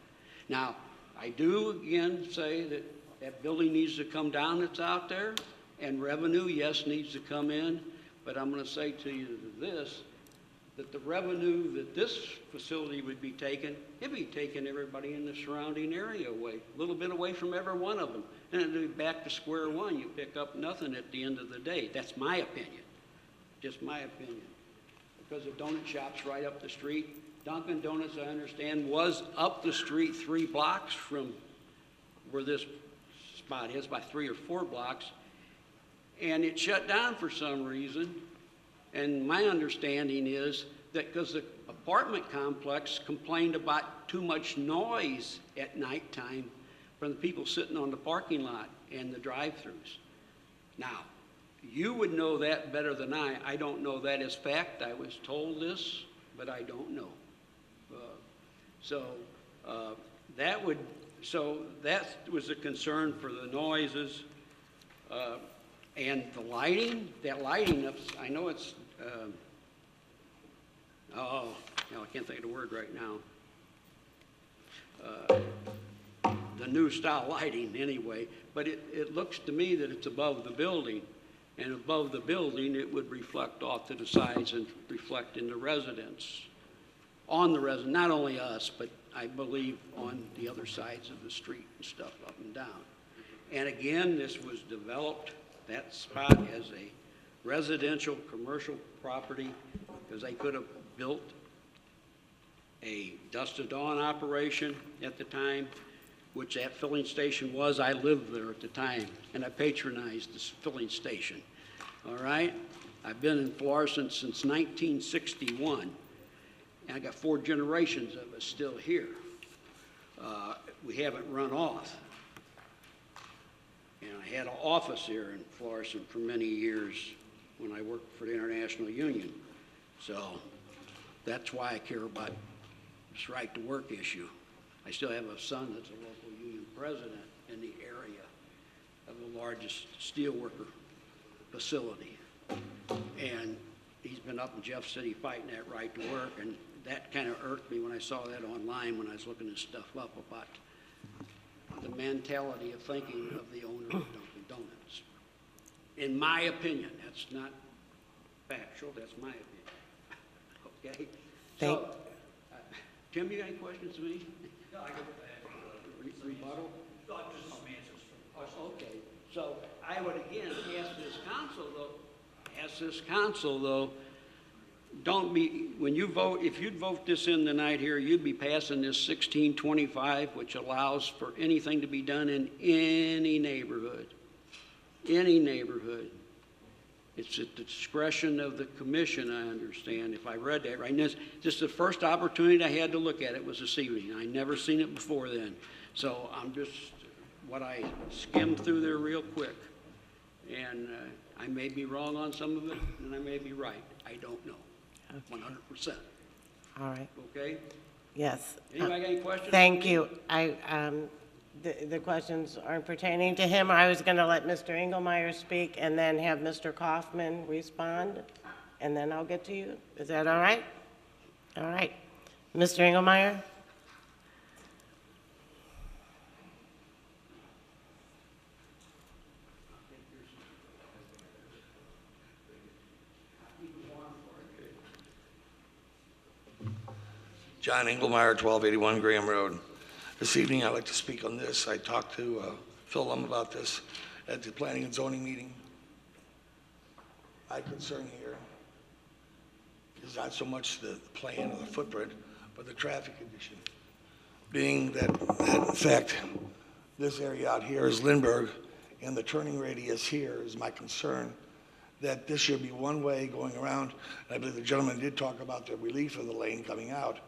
Now, I do again say that that building needs to come down that's out there, and revenue, yes, needs to come in, but I'm going to say to you this, that the revenue that this facility would be taking, it'd be taking everybody in the surrounding area away, a little bit away from every one of them. And it'd be back to square one. You pick up nothing at the end of the day. That's my opinion, just my opinion. Because the donut shop's right up the street. Dunkin' Donuts, I understand, was up the street 3 blocks from where this spot is, by 3 or 4 blocks. And it shut down for some reason. And my understanding is that because the apartment complex complained about too much noise at nighttime from the people sitting on the parking lot and the drive-thrus. Now, you would know that better than I. I don't know that as fact. I was told this, but I don't know. That was a concern for the noises. And the lighting, that lighting, I know it's, I can't think of the word right now. The new style lighting anyway, but it looks to me that it's above the building. And above the building, it would reflect off to the sides and reflect in the residents. On the residents, not only us, but I believe on the other sides of the street and stuff up and down. And again, this was developed, that spot, as a residential commercial property, because they could have built a dusk to dawn operation at the time, which that filling station was. I lived there at the time, and I patronized this filling station. All right? I've been in Florissant since 1961, and I got 4 generations of us still here. We haven't run off. And I had an office here in Florissant for many years when I worked for the International Union. So that's why I care about this right to work issue. I still have a son that's a local union president in the area of the largest steelworker facility. And he's been up in Jeff City fighting that right to work, and that kind of irked me when I saw that online when I was looking this stuff up about the mentality of thinking of the owner of Dunkin' Donuts. In my opinion, that's not factual, that's my opinion. Okay? So, Tim, you got any questions to me? No, I get that. Rebuttal? No, just some answers from the question. Okay, so I would again ask this council though, don't be, when you vote, if you'd vote this in tonight here, you'd be passing this 1625, which allows for anything to be done in any neighborhood. Any neighborhood. It's at the discretion of the commission, I understand, if I read that right. And this is the first opportunity I had to look at it was this evening. I never seen it before then. So I'm just, what I skimmed through there real quick. And I may be wrong on some of it, and I may be right. I don't know, 100%. All right. Okay? Yes. Anybody got any questions? Thank you. The questions aren't pertaining to him. I was going to let Mr. Engelmeyer speak and then have Mr. Kaufman respond, and then I'll get to you. Is that all right? All right. Mr. Engelmeyer? John Engelmeyer, 1281 Graham Road. This evening, I'd like to speak on this. I talked to Phil Lum about this at the Planning and Zoning meeting. My concern here is not so much the plan or the footprint, but the traffic condition. Being that in fact, this area out here is Lindbergh, and the turning radius here is my concern that this should be one way going around. And I believe the gentleman did talk about the relief of the lane coming out,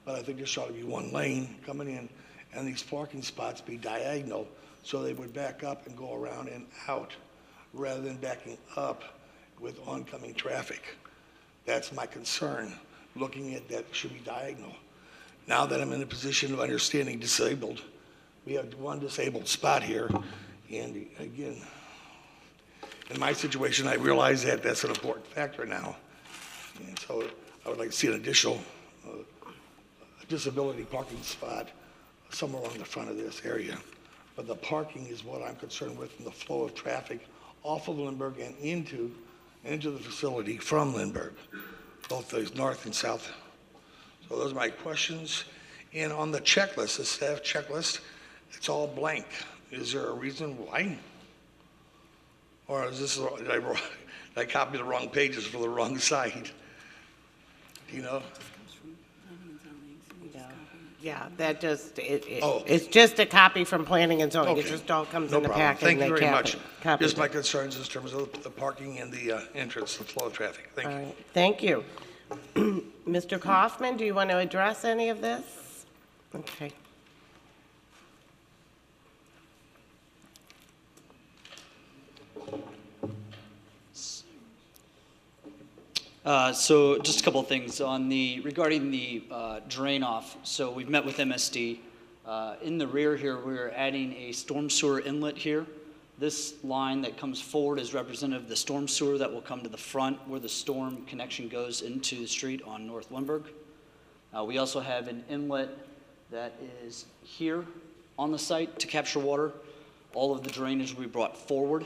but I think there ought to be one lane coming in and these parking spots be diagonal so they would back up and go around and out rather than backing up with oncoming traffic. That's my concern, looking at that should be diagonal. Now that I'm in a position of understanding disabled, we have one disabled spot here, and again, in my situation, I realize that that's an important factor now. And so I would like to see an additional disability parking spot somewhere on the front of this area. But the parking is what I'm concerned with, and the flow of traffic off of Lindbergh and into the facility from Lindbergh, both the north and south. So those are my questions. And on the checklist, the staff checklist, it's all blank. Is there a reason why? Or is this, did I copy the wrong pages for the wrong site? Do you know? Yeah, that just, Oh. it's just a copy from Planning and Zoning. It Okay. just all comes No in the problem. packet. Thank and you they very cap much. it- copy Just it. my concerns in terms of the parking and the entrance, the flow of traffic. Thank you. All right, thank you. Mr. Kaufman, do you want to address any of this? Okay. So just a couple of things on regarding the drain off. So we've met with MSD. In the rear here, we're adding a storm sewer inlet here. This line that comes forward is representative of the storm sewer that will come to the front where the storm connection goes into the street on North Lindbergh. We also have an inlet that is here on the site to capture water. All of the drainage will be brought forward.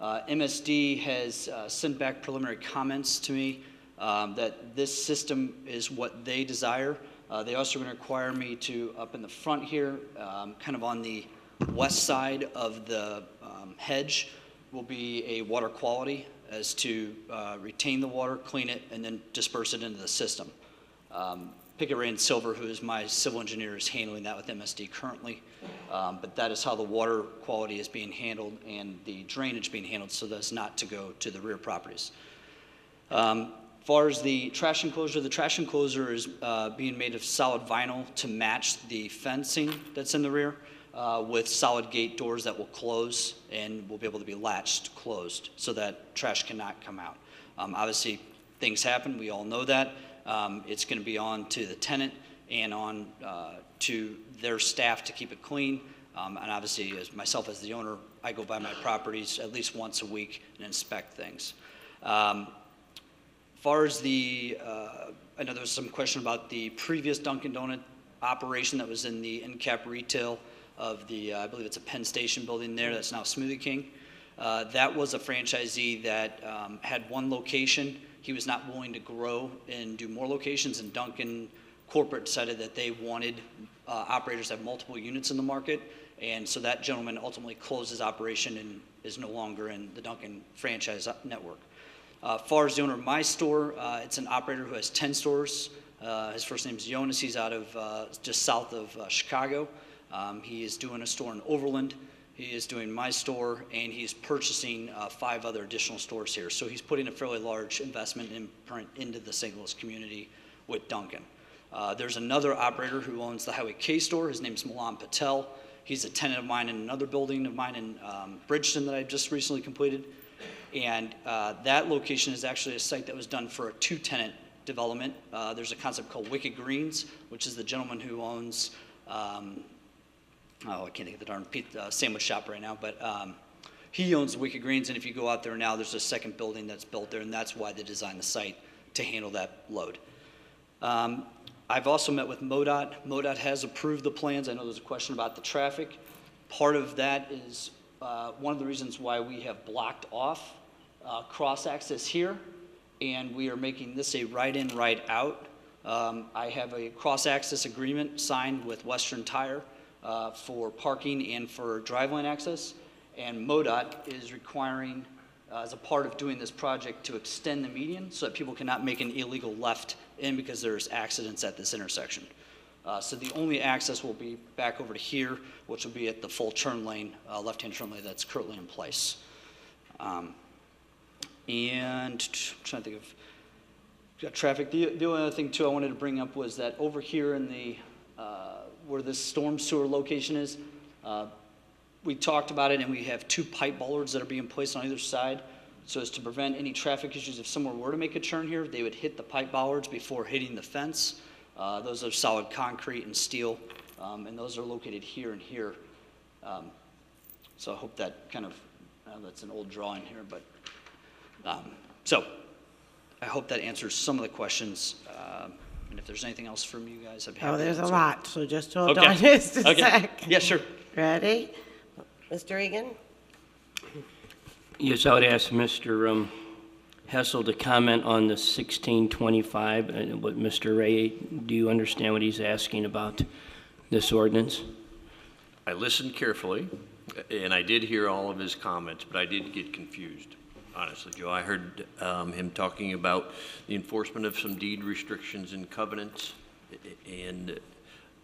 MSD has sent back preliminary comments to me that this system is what they desire. They also going to require me to, up in the front here, kind of on the west side of the hedge, will be a water quality as to retain the water, clean it, and then disperse it into the system. Pickett Ray and Silver, who is my civil engineer, is handling that with MSD currently. But that is how the water quality is being handled and the drainage being handled so that's not to go to the rear properties. As far as the trash enclosure is being made of solid vinyl to match the fencing that's in the rear with solid gate doors that will close and will be able to be latched closed so that trash cannot come out. Obviously, things happen. We all know that. It's going to be on to the tenant and on to their staff to keep it clean. And obviously, as myself as the owner, I go by my properties at least once a week and inspect things. As far as I know there was some question about the previous Dunkin' Donut operation that was in the end cap retail of the, I believe it's a Penn Station building there that's now Smoothie King. That was a franchisee that had one location. He was not willing to grow and do more locations, and Dunkin' corporate decided that they wanted operators to have multiple units in the market, and so that gentleman ultimately closed his operation and is no longer in the Dunkin' franchise network. As far as the owner of my store, it's an operator who has 10 stores. His first name is Jonas. He's out of just south of Chicago. He is doing a store in Overland. He is doing my store, and he's purchasing 5 other additional stores here. So he's putting a fairly large investment into the St. Louis community with Dunkin'. There's another operator who owns the Highway K store. His name's Milan Patel. He's a tenant of mine in another building of mine in Bridgeton that I just recently completed. And that location is actually a site that was done for a 2-tenant development. There's a concept called Wicked Greens, which is the gentleman who owns, I can't think of the darn sandwich shop right now, but he owns Wicked Greens, and if you go out there now, there's a second building that's built there, and that's why they designed the site to handle that load. I've also met with MoDOT. MoDOT has approved the plans. I know there's a question about the traffic. Part of that is one of the reasons why we have blocked off cross-access here, and we are making this a right-in, right-out. I have a cross-access agreement signed with Western Tire for parking and for drive lane access, and MoDOT is requiring, as a part of doing this project, to extend the median so that people cannot make an illegal left in because there's accidents at this intersection. So the only access will be back over to here, which will be at the full turn lane, left-hand turn lane that's currently in place. And I'm trying to think of traffic. The only other thing too I wanted to bring up was that over here in the where this storm sewer location is, we talked about it, and we have 2 pipe bollards that are being placed on either side so as to prevent any traffic issues. If someone were to make a turn here, they would hit the pipe bollards before hitting the fence. Those are solid concrete and steel, and those are located here and here. So I hope that kind of, that's an old drawing here, but so I hope that answers some of the questions. And if there's anything else from you guys, I'd be happy to there's a answer. lot, so just hold Okay. on just a Okay. sec. Yeah, sure. Ready? Mr. Egan? Yes, I would ask Mr. Hessel to comment on the 1625. And what Mr. Ray, do you understand what he's asking about this ordinance? I listened carefully, and I did hear all of his comments, but I did get confused, honestly, Joe. I heard him talking about the enforcement of some deed restrictions and covenants, and at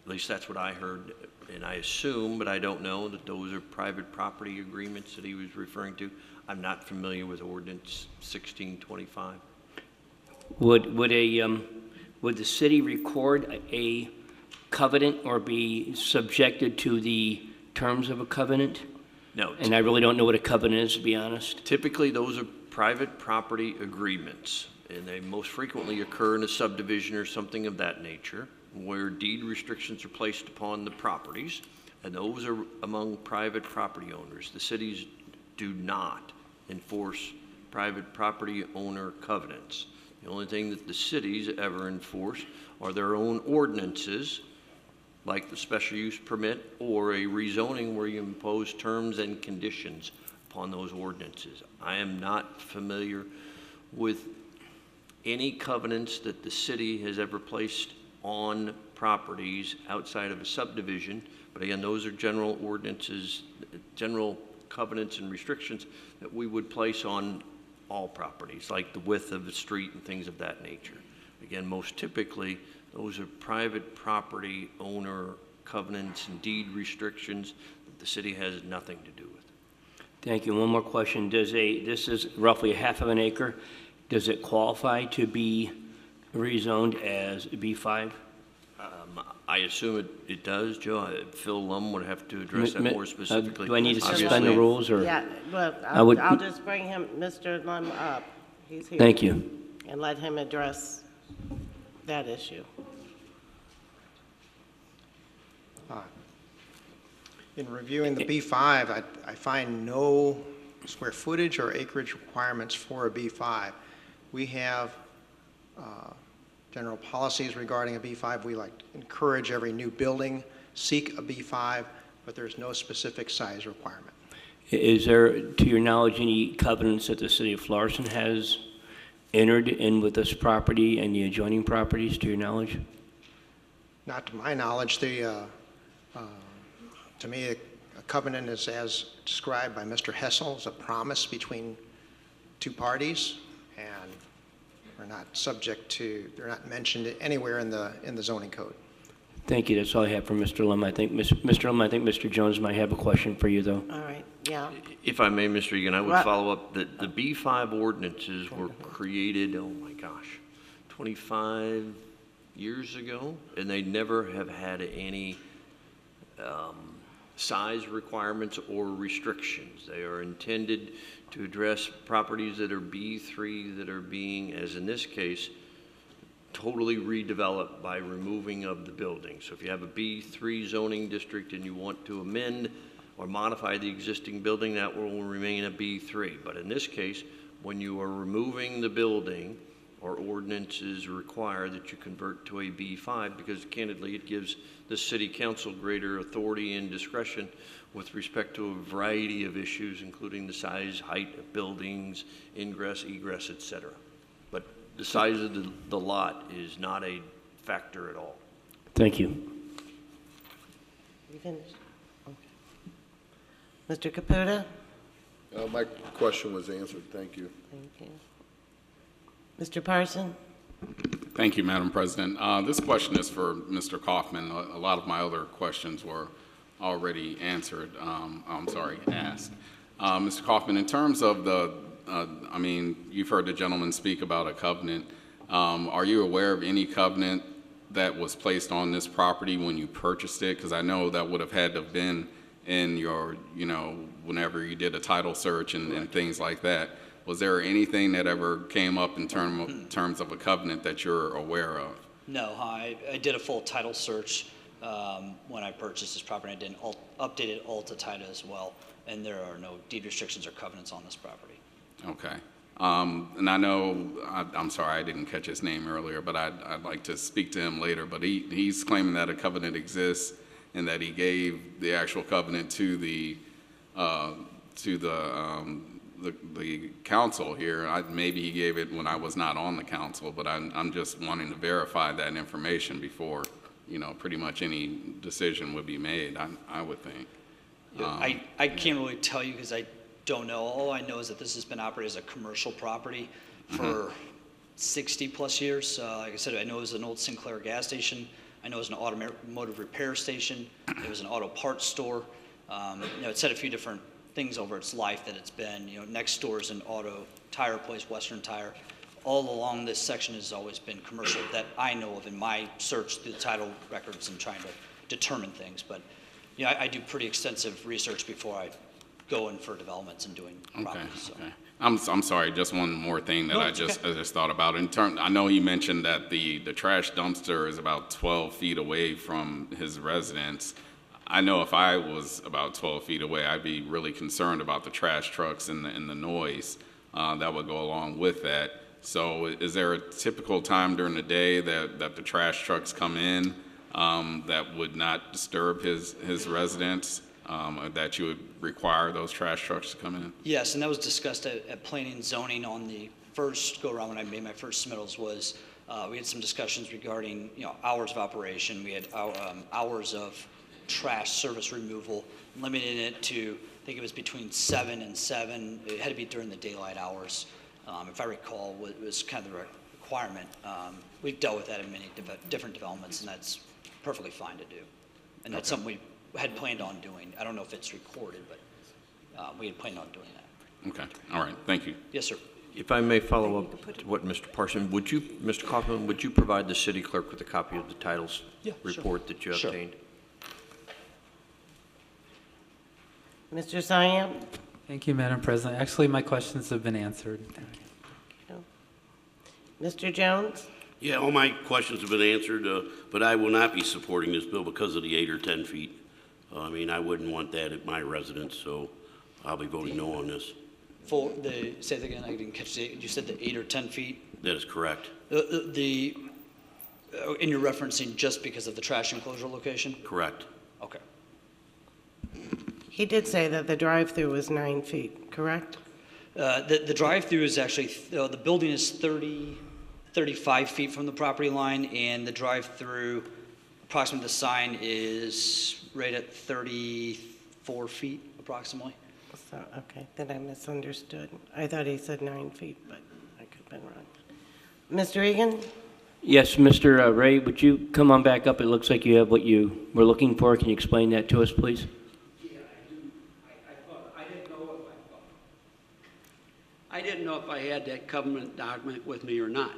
least that's what I heard. And I assume, but I don't know, that those are private property agreements that he was referring to. I'm not familiar with ordinance 1625. Would the city record a covenant or be subjected to the terms of a covenant? No. And I really don't know what a covenant is, to be honest. Typically, those are private property agreements, and they most frequently occur in a subdivision or something of that nature, where deed restrictions are placed upon the properties, and those are among private property owners. The cities do not enforce private property owner covenants. The only thing that the cities ever enforce are their own ordinances, like the special use permit or a rezoning where you impose terms and conditions upon those ordinances. I am not familiar with any covenants that the city has ever placed on properties outside of a subdivision, but again, those are general ordinances, general covenants and restrictions that we would place on all properties, like the width of the street and things of that nature. Again, most typically, those are private property owner covenants and deed restrictions that the city has nothing to do with. Thank you. One more question. This is roughly a half of an acre. Does it qualify to be rezoned as B5? I assume it does, Joe. Phil Lum would have to address that more specifically. Do I need to Obviously. suspend the rules, or? Yeah, well, would- I'll just bring him, Mr. Lum, up. He's here. Thank you. And let him address that issue. In reviewing the B5, I find no square footage or acreage requirements for a B5. We have general policies regarding a B5. We like to encourage every new building seek a B5, but there's no specific size requirement. Is there, to your knowledge, any covenants that the city of Florissant has entered in with this property and the adjoining properties, to your knowledge? Not to my knowledge. To me, a covenant is, as described by Mr. Hessel, is a promise between two parties, and are not subject to, they're not mentioned anywhere in the zoning code. Thank you. That's all I have for Mr. Lum. I think Mr. Lum, I think Mr. Jones might have a question for you, though. All right, yeah. If I may, Mr. Egan, I would What? follow up that the B5 ordinances were created, oh my gosh, 25 years ago, and they never have had any size requirements or restrictions. They are intended to address properties that are B3 that are being, as in this case, totally redeveloped by removing of the building. So if you have a B3 zoning district and you want to amend or modify the existing building, that will remain a B3. But in this case, when you are removing the building, our ordinances require that you convert to a B5 because candidly it gives the city council greater authority and discretion with respect to a variety of issues, including the size, height of buildings, ingress, egress, etc. But the size of the lot is not a factor at all. Thank you. You finished? Okay. Mr. Caputa? My question was answered. Thank you. Thank you. Mr. Parson? Thank you, Madam President. This question is for Mr. Kaufman. A lot of my other questions were already answered, asked. Mr. Kaufman, in terms of I mean, you've heard the gentleman speak about a covenant. Are you aware of any covenant that was placed on this property when you purchased it? Because I know that would have had to have been in your, whenever you did a title search and things like that. Was there anything that ever came up in terms of a covenant that you're aware of? No, I did a full title search when I purchased this property. I did an updated Alta title as well, and there are no deed restrictions or covenants on this property. Okay. And I know, I'm sorry, I didn't catch his name earlier, but I'd like to speak to him later. But he's claiming that a covenant exists and that he gave the actual covenant to the council here. Maybe he gave it when I was not on the council, but I'm just wanting to verify that information before, pretty much any decision would be made, I would think. I can't really tell you because I don't know. All I know is that this has been operated as a commercial property for 60 plus years. Like I said, I know it was an old Sinclair gas station. I know it was an automotive repair station. It was an auto parts store. It said a few different things over its life that it's been. Next door is an auto tire place, Western Tire. All along this section has always been commercial that I know of in my search through the title records and trying to determine things. But I do pretty extensive research before I go in for developments and doing properties. So. Okay. I'm sorry, just one more thing that I just thought about. I know he mentioned that the trash dumpster is about 12 feet away from his residence. I know if I was about 12 feet away, I'd be really concerned about the trash trucks and the noise that would go along with that. So is there a typical time during the day that the trash trucks come in that would not disturb his residence, that you would require those trash trucks to come in? Yes, and that was discussed at Planning and Zoning on the first go-around when I made my first submittals was we had some discussions regarding hours of operation. We had hours of trash service removal, limiting it to, I think it was between 7 and 7. It had to be during the daylight hours. If I recall, it was kind of the requirement. We've dealt with that in many different developments, and that's perfectly fine to do. And that's something we had planned on doing. I don't know if it's recorded, but we had planned on doing that. Okay. All right. Thank you. Yes, sir. If I may follow up to what Mr. Parson, Mr. Kaufman, would you provide the city clerk with a copy of the titles report that you obtained? Mr. Siam? Thank you, Madam President. Actually, my questions have been answered. Mr. Jones? Yeah, all my questions have been answered, but I will not be supporting this bill because of the 8 or 10 feet. I mean, I wouldn't want that at my residence, so I'll be voting no on this. Say that again, I didn't catch it. You said the 8 or 10 feet? That is correct. And you're referencing just because of the trash enclosure location? Correct. Okay. He did say that the drive-through was 9 feet, correct? The drive-through is actually, the building is 35 feet from the property line, and the drive-through, approximately the sign is right at 34 feet approximately. So, okay, then I misunderstood. I thought he said 9 feet, but I could have been wrong. Mr. Egan? Yes, Mr. Ray, would you come on back up? It looks like you have what you were looking for. Can you explain that to us, please? I didn't know if I had that covenant document with me or not.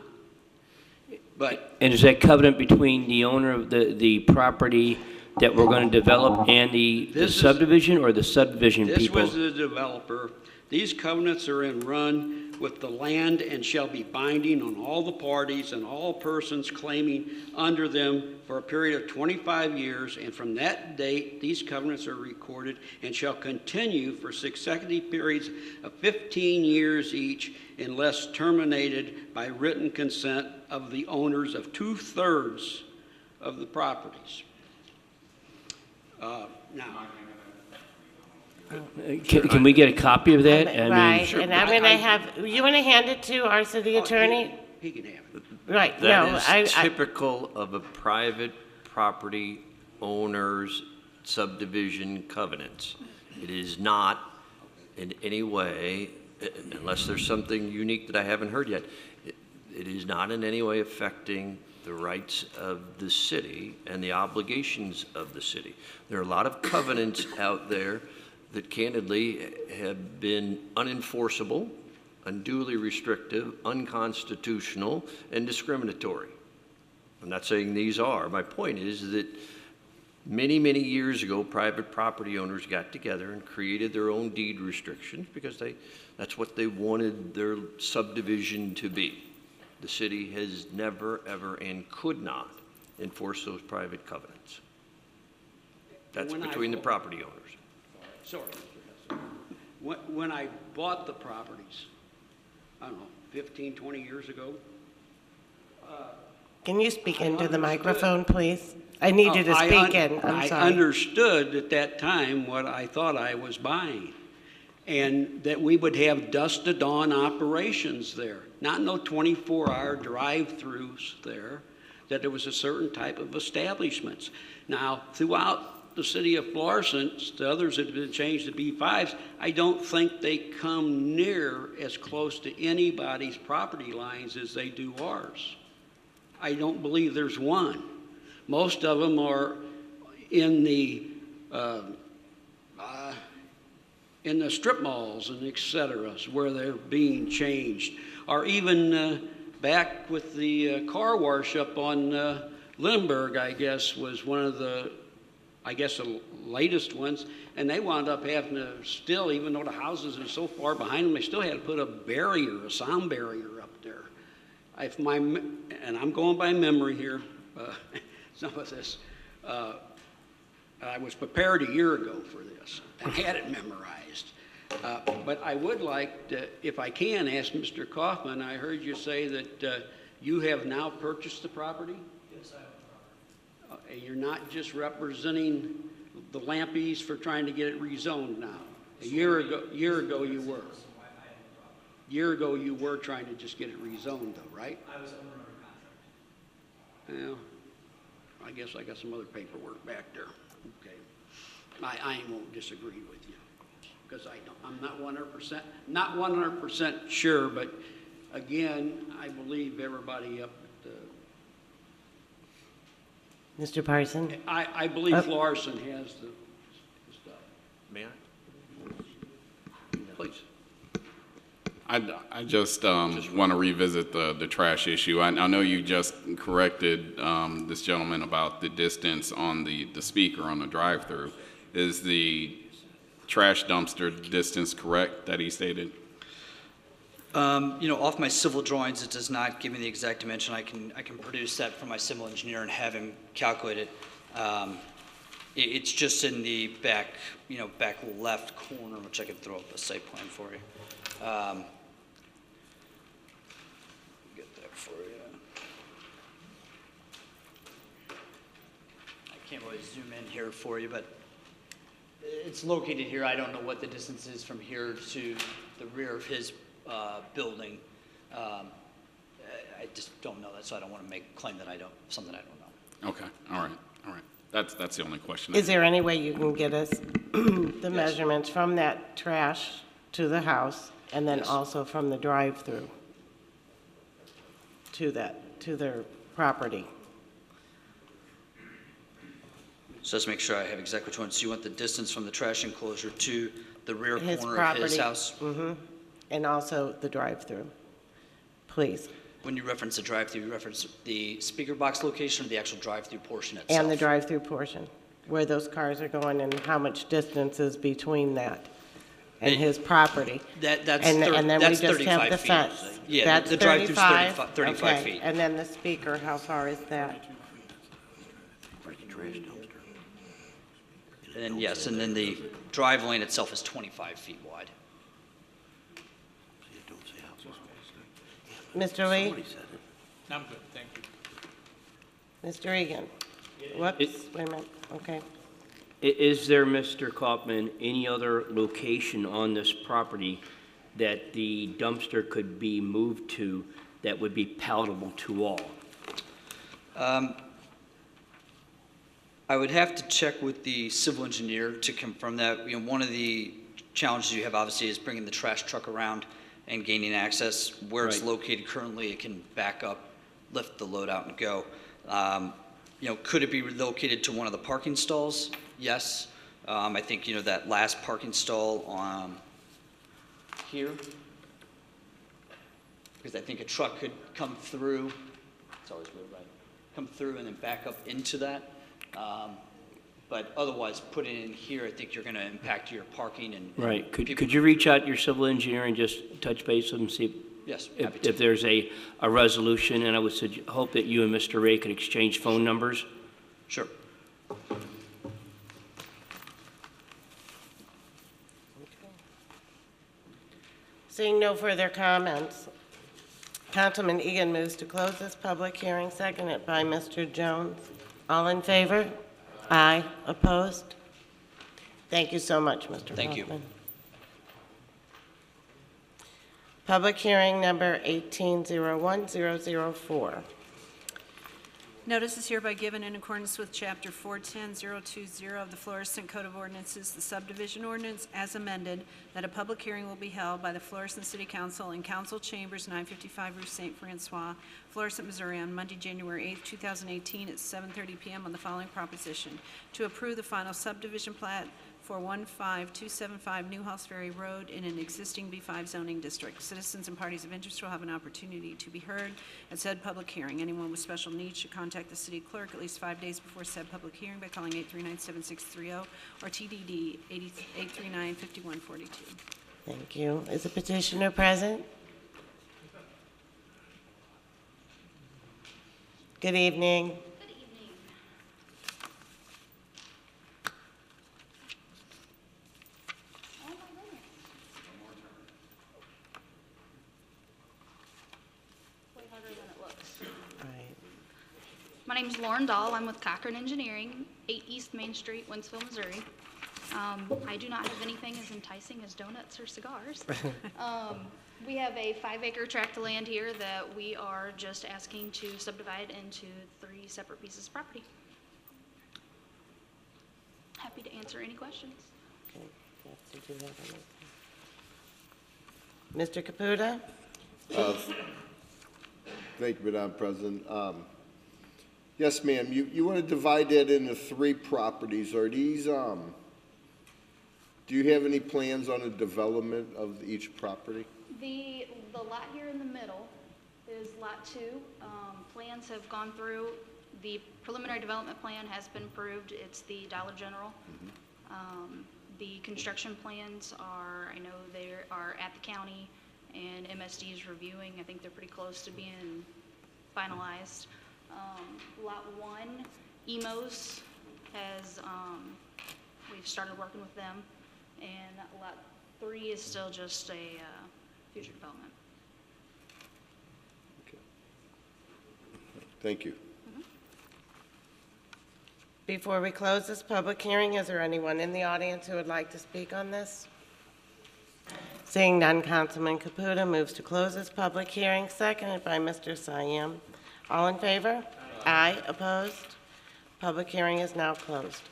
But And is that covenant between the owner of the property that we're going to develop and the subdivision or the subdivision This people? was the developer. These covenants are in run with the land and shall be binding on all the parties and all persons claiming under them for a period of 25 years, and from that date, these covenants are recorded and shall continue for successive periods of 15 years each, unless terminated by written consent of the owners of 2/3 of the properties. Now, Can we get a copy of that? I mean, Right, and I'm going to have, you want to hand it to our city attorney? He can have it. Right, no, That is typical of a private property owner's subdivision covenants. It is not in any way, unless there's something unique that I haven't heard yet, it is not in any way affecting the rights of the city and the obligations of the city. There are a lot of covenants out there that candidly have been unenforceable, unduly restrictive, unconstitutional, and discriminatory. I'm not saying these are. My point is that many, many years ago, private property owners got together and created their own deed restrictions because that's what they wanted their subdivision to be. The city has never, ever, and could not enforce those private covenants. That's between the property owners. Sorry, Mr. Hess. When I bought the properties, I don't know, 15, 20 years ago. Can you speak into the microphone, please? I need you to speak in, I'm sorry. I understood at that time what I thought I was buying, and that we would have dusk to dawn operations there, not no 24-hour drive-throughs there, that there was a certain type of establishments. Now, throughout the city of Florissant, the others that have been changed to B5s, I don't think they come near as close to anybody's property lines as they do ours. I don't believe there's one. Most of them are in the strip malls and et cetera, where they're being changed. Or even back with the car wash up on Lindbergh, I guess, was one of the latest ones, and they wound up having to still, even though the houses are so far behind them, they still had to put a sound barrier up there. And I'm going by memory here, some of this. I was prepared a year ago for this. I had it memorized. But I would like to, if I can, ask Mr. Kaufman, I heard you say that you have now purchased the property? Yes, I have. You're not just representing the Lampies for trying to get it rezoned now. A year ago you were. A year ago you were trying to just get it rezoned though, right? I was under contract. Well, I guess I got some other paperwork back there. Okay. I won't disagree with you because I'm not 100% sure, but again, I believe everybody up at the Mr. Parson? I believe Florissant has the stuff. May I? Please. I just want to revisit the trash issue. I know you just corrected this gentleman about the distance on the speaker on the drive-through. Is the trash dumpster distance correct that he stated? Off my civil drawings, it does not give me the exact dimension. I can produce that from my civil engineer and have him calculate it. It's just in the back, back left corner, which I can throw up a site plan for you. Get that for you. I can't really zoom in here for you, but it's located here. I don't know what the distance is from here to the rear of his building. I just don't know that, so I don't want to make a claim that something I don't know. Okay, all right. That's the only question. Is there any way you can get us the measurements from that trash to the house and then also from the drive-through to their property? So let's make sure I have exactly which one. So you want the distance from the trash enclosure to the rear His corner property. of his house? Mm-hmm. And also the drive-through, please. When you reference the drive-through, you reference the speaker box location or the actual drive-through portion itself? And the drive-through portion. where those cars are going and how much distance is between that and his property. That's And then we that's just have 35 the feet. fence. Yeah, That's the drive-through's 35? 35 Okay. feet. And then the speaker, how far is that? And then, yes, and then the drive lane itself is 25 feet wide. Mr. Lee? I'm good, thank you. Mr. Egan? Whoops, wait a minute, okay. Is there, Mr. Kaufman, any other location on this property that the dumpster could be moved to that would be palatable to all? I would have to check with the civil engineer to confirm that. You know, one of the challenges you have obviously is bringing the trash truck around and gaining access. Where it's Right. located currently, it can back up, lift the load out and go. You know, could it be relocated to one of the parking stalls? Yes. I think, you know, that last parking stall here, because I think a truck could come through, it's always weird, right? Come through and then back up into that. But otherwise, put it in here, I think you're going to impact your parking and. Right. people- Could you reach out to your civil engineer and just touch base with him and see Yes, happy to. if there's a resolution? And I would hope that you and Mr. Ray could exchange phone numbers. Sure. Seeing no further comments, Councilman Egan moves to close this public hearing, seconded by Mr. Jones. All in favor? Aye. Opposed? Thank you so much, Mr. Thank you. Hoffman. Public hearing number 1801004. Notice is hereby given in accordance with Chapter 410020 of the Florissant Code of Ordinances, the subdivision ordinance as amended, that a public hearing will be held by the Florissant City Council in Council Chambers, 955 Rue St. Francois, Florissant, Missouri, on Monday, January 8, 2018, at 7:30 p.m. on the following proposition: to approve the final subdivision plat for 15275 Newhouse Ferry Road in an existing B5 zoning district. Citizens and parties of interest will have an opportunity to be heard at said public hearing. Anyone with special needs should contact the city clerk at least 5 days before said public hearing by calling 839-7630 or TDD 839-5142. Thank you. Is the petitioner present? Good evening. My name is Lauren Dahl. I'm with Cochran Engineering, 8 East Main Street, Winsville, Missouri. I do not have anything as enticing as donuts or cigars. We have a 5-acre tract of land here that we are just asking to subdivide into 3 separate pieces of property. Happy to answer any questions. Okay. Mr. Caputa? Thank you, Madam President. Yes, ma'am, you want to divide that into 3 properties. Are these, do you have any plans on the development of each property? The lot here in the middle is Lot 2. Plans have gone through. The preliminary development plan has been approved. It's the Dollar General. The construction plans are, I know they are at the county, and MSD is reviewing. I think they're pretty close to being finalized. Lot 1, Emos, has, we've started working with them, and Lot 3 is still just a future development. Okay. Thank you. Before we close this public hearing, is there anyone in the audience who would like to speak on this? Seeing none, Councilman Caputa moves to close this public hearing, seconded by Mr. Siam. All in favor? Aye. Opposed? Public hearing is now closed.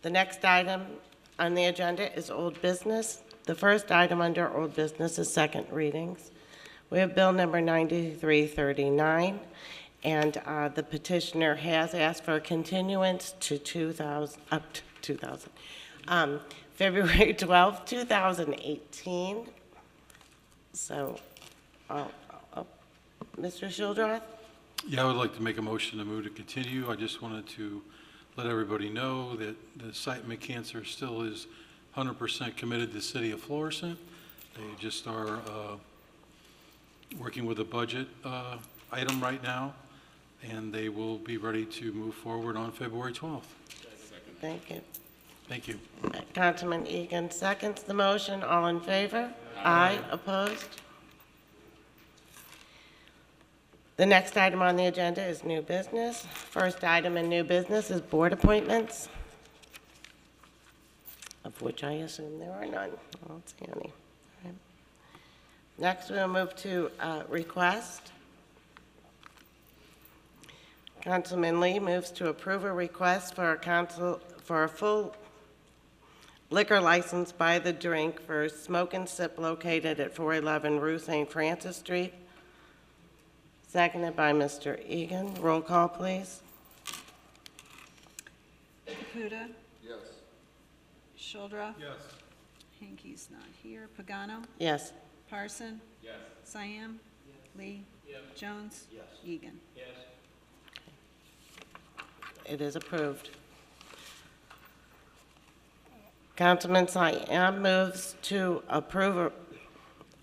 The next item on the agenda is old business. The first item under old business is second readings. We have bill number 9339, and the petitioner has asked for a continuance to February 12, 2018. So, Mr. Shildroth? Yeah, I would like to make a motion to move to continue. I just wanted to let everybody know that the site McCancer still is 100% committed to the city of Florissant. They just are working with a budget item right now, and they will be ready to move forward on February 12th. Thank you. Thank you. Councilman Egan seconds the motion. All in favor? Aye. Opposed? The next item on the agenda is new business. First item in new business is board appointments, of which I assume there are none. I don't see any. All right. Next, we'll move to request. Councilman Lee moves to approve a request for a full liquor license by the drink for Smoke and Sip located at 411 Rue St. Francis Street. Seconded by Mr. Egan. Roll call, please. Caputa. Yes. Shildroth. Yes. Hankey's not here. Pagano. Yes. Parson. Yes. Siam. Lee. Yes. Jones. Yes. Egan. Yes. It is approved. Councilman Siam moves to approve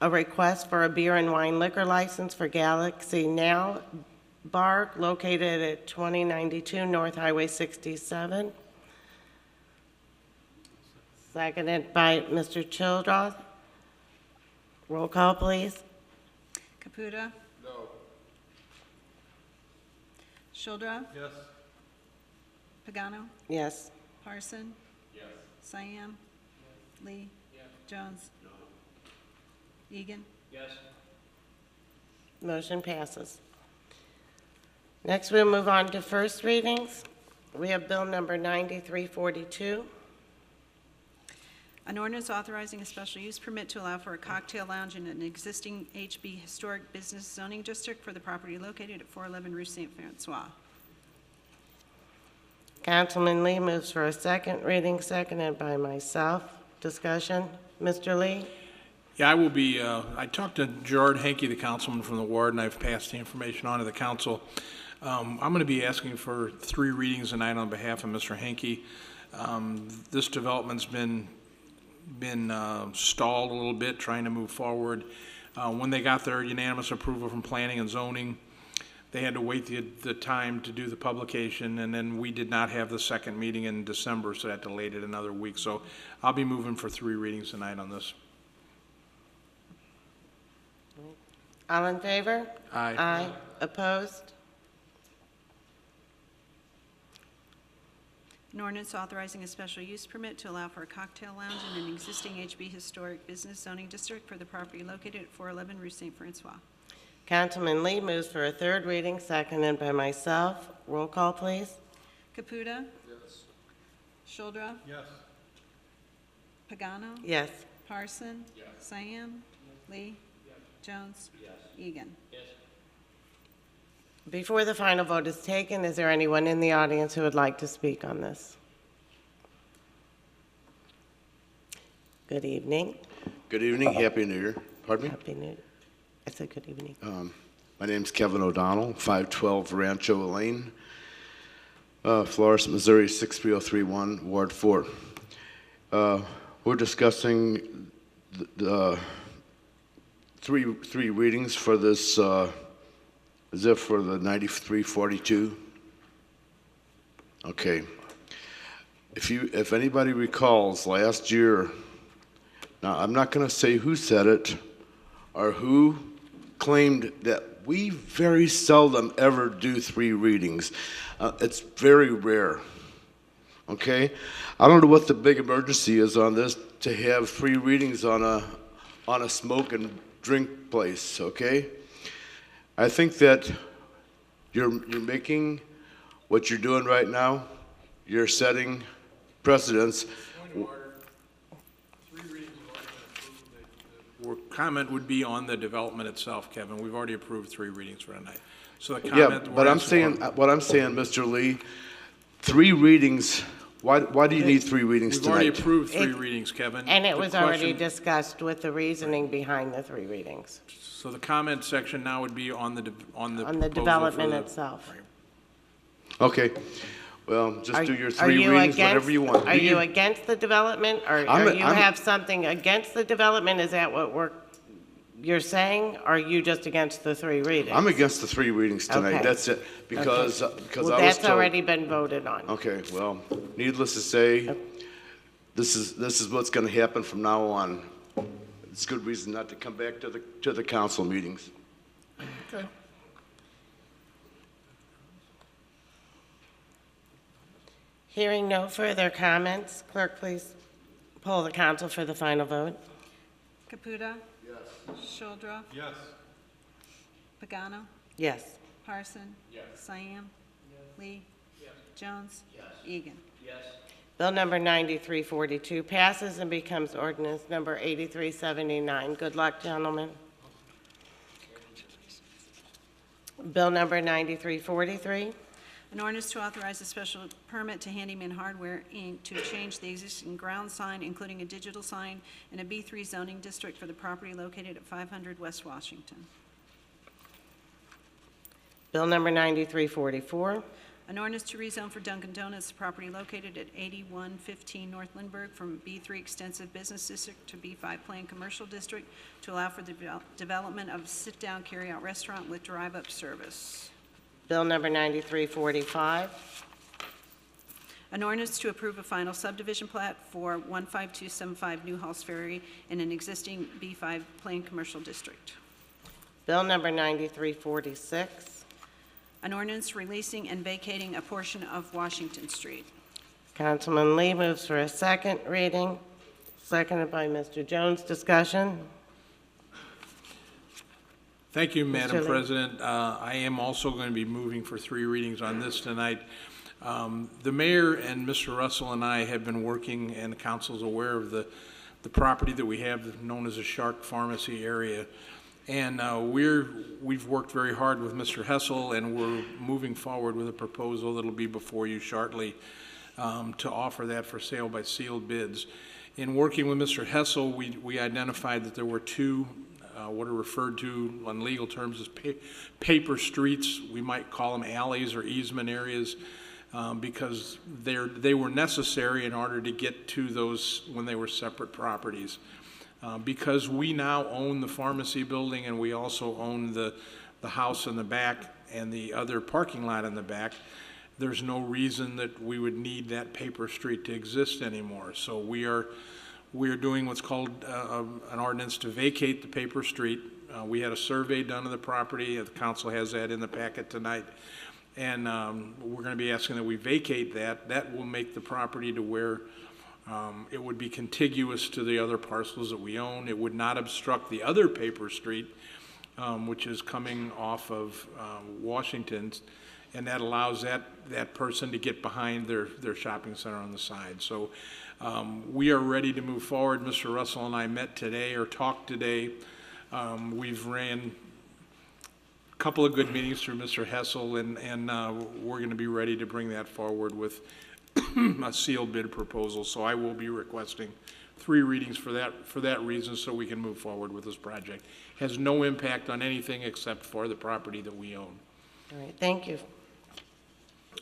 a request for a beer and wine liquor license for Galaxy Now Bar located at 2092 North Highway 67. Seconded by Mr. Childroth. Roll call, please. Caputa. No. Shildroth. Yes. Pagano. Yes. Parson. Yes. Siam. Lee. Jones. Egan. Yes. Motion passes. Next, we'll move on to first readings. We have bill number 9342. An ordinance authorizing a special use permit to allow for a cocktail lounge in an existing HB Historic Business Zoning District for the property located at 411 Rue St. Francois. Councilman Lee moves for a second reading, seconded by myself. Discussion. Mr. Lee? Yeah, I will be, I talked to Gerard Hankey, the councilman from the ward, and I've passed the information on to the council. I'm going to be asking for 3 readings tonight on behalf of Mr. Hankey. This development's been stalled a little bit, trying to move forward. When they got their unanimous approval from planning and zoning, they had to wait the time to do the publication, and then we did not have the second meeting in December, so that delayed it another week. So I'll be moving for 3 readings tonight on this. All in favor? Aye. Aye. Opposed? An ordinance authorizing a special use permit to allow for a cocktail lounge in an existing HB Historic Business Zoning District for the property located at 411 Rue St. Francois. Councilman Lee moves for a third reading, seconded by myself. Roll call, please. Caputa. Yes. Shildroth. Yes. Pagano. Yes. Parson. Yes. Siam. Lee. Jones. Yes. Egan. Yes. Before the final vote is taken, is there anyone in the audience who would like to speak on this? Good evening. Good evening. Happy New Year. Pardon me? Happy New Year. I said good evening. My name's Kevin O'Donnell, 512 Rancho Lane, Florissant, Missouri, 63031, Ward 4. We're discussing the three readings for this, is it for the 9342? Okay. If anybody recalls last year, now I'm not going to say who said it or who claimed that we very seldom ever do 3 readings. It's very rare. Okay? I don't know what the big emergency is on this to have 3 readings on a smoke and drink place, okay? I think that you're making what you're doing right now, you're setting precedents. Comment would be on the development itself, Kevin. We've already approved 3 readings for tonight. So the Yeah, comment. but I'm saying, what I'm saying, Mr. Lee, 3 readings, why do you need 3 readings We've already tonight? approved 3 readings, Kevin. And it The was already question- discussed with the reasoning behind the 3 readings. So the comment section now would be on the On the proposal for development the- itself. Okay. Well, just do your Are three you readings, against- whatever you want. Are you against the development, or you have something against the development? Is that what you're saying, or are you just against the 3 readings? I'm against the 3 readings tonight. Okay. That's it. Because Okay. because Well, I was that's told. already been voted on. Okay, well, needless to say, this is what's going to happen from now on. It's good reason not to come back to the council meetings. Okay. Hearing no further comments, clerk, please poll the council for the final vote. Caputa. Yes. Shildroff. Yes. Pagano. Yes. Parson. Yes. Siam. Lee. Jones. Egan. Bill number 9342 passes and becomes ordinance number 8379. Good luck, gentlemen. Bill number 9343. An ordinance to authorize a special permit to Handyman Hardware, Inc. to change the existing ground sign, including a digital sign, in a B3 zoning district for the property located at 500 West Washington. Bill number 9344. An ordinance to rezone for Dunkin' Donuts, property located at 8115 North Lindbergh, from B3 Extensive Business District to B5 Planned Commercial District, to allow for the development of a sit-down carry-out restaurant with drive-up service. Bill number 9345. An ordinance to approve a final subdivision plat for 15275 Newhalls Ferry in an existing B5 Planned Commercial District. Bill number 9346. An ordinance releasing and vacating a portion of Washington Street. Councilman Lee moves for a second reading, seconded by Mr. Jones. Discussion? Thank you, Madam Mr. Lee. President. I am also going to be moving for 3 readings on this tonight. The mayor and Mr. Russell and I have been working, and the council's aware of the property that we have known as the Shark Pharmacy area. And we've worked very hard with Mr. Hessel, and we're moving forward with a proposal that'll be before you shortly to offer that for sale by sealed bids. In working with Mr. Hessel, we identified that there were 2 what are referred to on legal terms as paper streets. We might call them alleys or easement areas because they were necessary in order to get to those when they were separate properties. Because we now own the pharmacy building and we also own the house in the back and the other parking lot in the back, there's no reason that we would need that paper street to exist anymore. So we are doing what's called an ordinance to vacate the paper street. We had a survey done of the property. The council has that in the packet tonight. And we're going to be asking that we vacate that. That will make the property to where it would be contiguous to the other parcels that we own. It would not obstruct the other paper street, which is coming off of Washington, and that allows that person to get behind their shopping center on the side. So we are ready to move forward. Mr. Russell and I met today, or talked today. We've ran a couple of good meetings through Mr. Hessel, and we're going to be ready to bring that forward with a sealed bid proposal. So I will be requesting 3 readings for that reason, so we can move forward with this project. Has no impact on anything except for the property that we own. All right, thank you.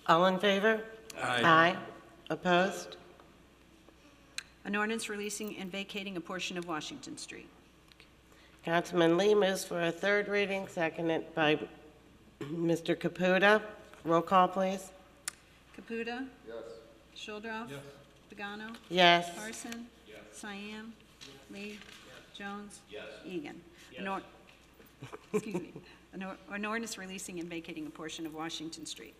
All in favor? Aye. Aye. Opposed? An ordinance releasing and vacating a portion of Washington Street. Councilman Lee moves for a 3rd reading, seconded by Mr. Caputa. Roll call, please. Caputa. Yes. Shildroff. Yes. Pagano. Yes. Parson. Yes. Siam. Lee. Jones. Yes. Egan. Excuse me. An ordinance releasing and vacating a portion of Washington Street.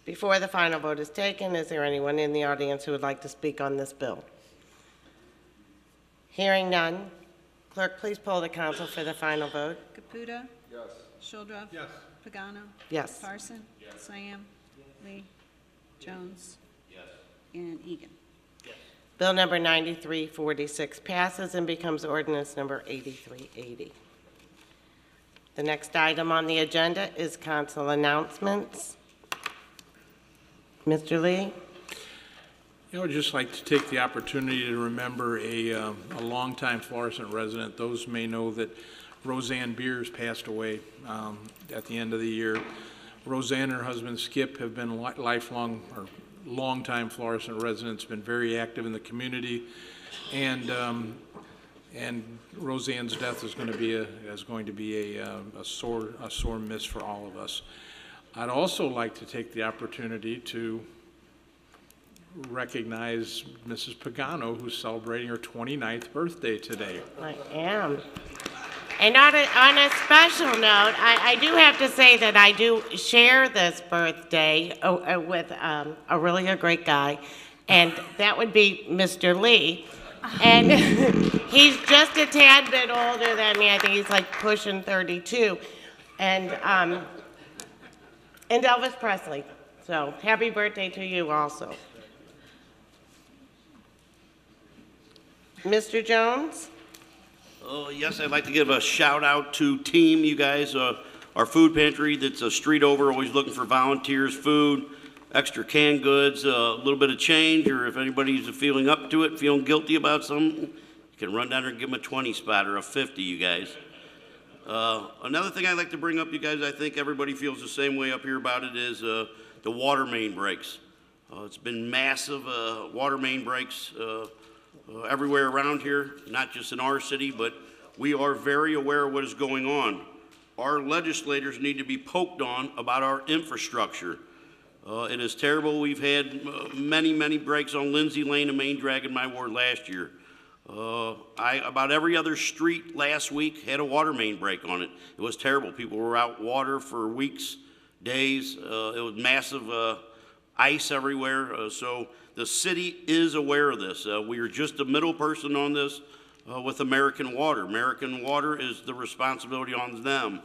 Before the final vote is taken, is there anyone in the audience who would like to speak on this bill? Hearing none, clerk, please poll the council for the final vote. Caputa. Yes. Shildroff. Yes. Pagano. Yes. Parson. Yes. Siam. Lee. Jones. Yes. And Egan. Bill number 9346 passes and becomes ordinance number 8380. The next item on the agenda is council announcements. Mr. Lee? I would just like to take the opportunity to remember a longtime Florissant resident. Those may know that Roseanne Beers passed away at the end of the year. Roseanne and her husband Skip have been lifelong or longtime Florissant residents, been very active in the community, and Roseanne's death is going to be a sore miss for all of us. I'd also like to take the opportunity to recognize Mrs. Pagano, who's celebrating her 29th birthday today. I am. And on a special note, I do have to say that I do share this birthday with a really great guy, and that would be Mr. Lee. And he's just a tad bit older than me. I think he's like pushing 32. And Elvis Presley. So happy birthday to you also. Mr. Jones? Oh, yes, I'd like to give a shout out to Team, you guys, our food pantry that's a street over, always looking for volunteers, food, extra canned goods, a little bit of change, or if anybody's feeling up to it, feeling guilty about something, you can run down there and give them a 20 spot or a 50, you guys. Another thing I'd like to bring up, you guys, I think everybody feels the same way up here about it, is the water main breaks. It's been massive water main breaks everywhere around here, not just in our city, but we are very aware of what is going on. Our legislators need to be poked on about our infrastructure. It is terrible. We've had many breaks on Lindsay Lane and Main Drag in my ward last year. About every other street last week had a water main break on it. It was terrible. People were out water for weeks, days. It was massive ice everywhere. So the city is aware of this. We are just a middle person on this with American Water. American Water is the responsibility on them.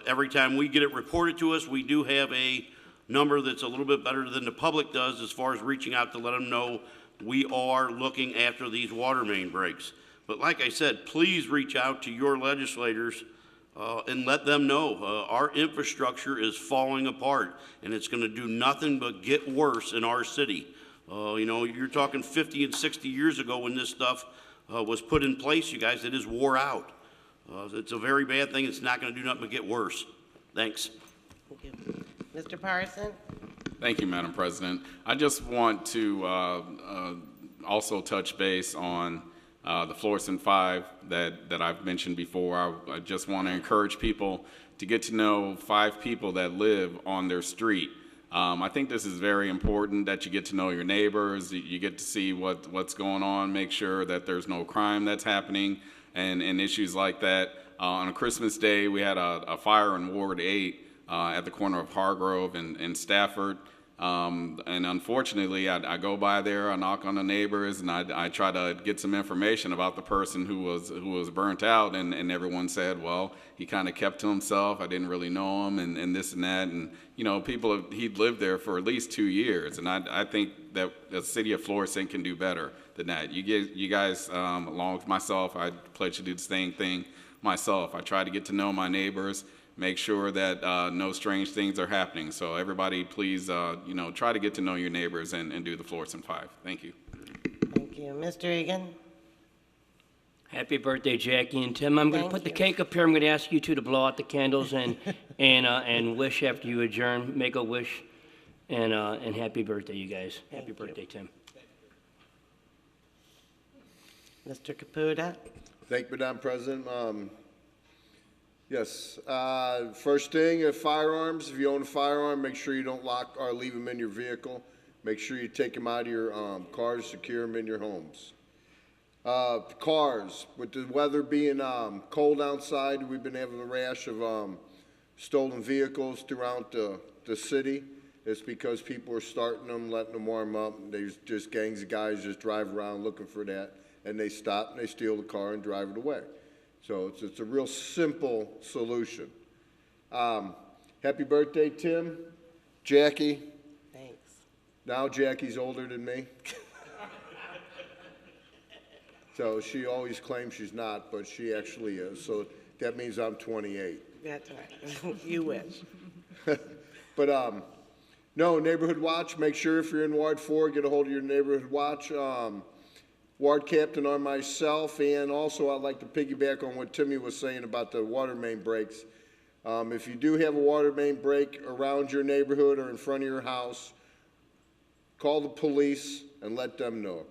Every time we get it reported to us, we do have a number that's a little bit better than the public does as far as reaching out to let them know we are looking after these water main breaks. But like I said, please reach out to your legislators and let them know our infrastructure is falling apart and it's going to do nothing but get worse in our city. You know, you're talking 50 and 60 years ago when this stuff was put in place, you guys, it is wore out. It's a very bad thing. It's not going to do nothing but get worse. Thanks. Thank you. Mr. Parson? Thank you, Madam President. I just want to also touch base on the Florissant 5 that I've mentioned before. I just want to encourage people to get to know 5 people that live on their street. I think this is very important that you get to know your neighbors, you get to see what's going on, make sure that there's no crime that's happening and issues like that. On a Christmas Day, we had a fire in Ward 8 at the corner of Hargrove and Stafford. And unfortunately, I go by there, I knock on the neighbors, and I try to get some information about the person who was burnt out, and everyone said, well, he kind of kept to himself, I didn't really know him, and this and that, and you know, he'd lived there for at least 2 years, and I think that the city of Florissant can do better than that. You guys, along with myself, I pledge to do the same thing myself. I try to get to know my neighbors, make sure that no strange things are happening. So everybody, please, you know, try to get to know your neighbors and do the Florissant 5. Thank you. Thank you. Mr. Egan? Happy birthday, Jackie and Tim. I'm going to put the cake up here. I'm going to ask you two to blow out the candles and wish after you adjourn. Make a wish, and happy birthday, you guys. Happy birthday, Tim. Mr. Caputa? Thank you, Madam President. Yes. First thing, firearms. If you own a firearm, make sure you don't lock or leave them in your vehicle. Make sure you take them out of your cars, secure them in your homes. Cars. With the weather being cold outside, we've been having a rash of stolen vehicles throughout the city. It's because people are starting them, letting them warm up. And there's just gangs of guys just drive around looking for that. And they stop and they steal the car and drive it away. So it's a real simple solution. Happy birthday, Tim. Jackie. Thanks. Now Jackie's older than me. So she always claims she's not, but she actually is. So that means I'm 28. That's right. You wish. But no, Neighborhood Watch. Make sure if you're in Ward 4, get a hold of your Neighborhood Watch. Ward captain or myself, and also I'd like to piggyback on what Timmy was saying about the water main breaks. If you do have a water main break around your neighborhood or in front of your house, call the police and let them know.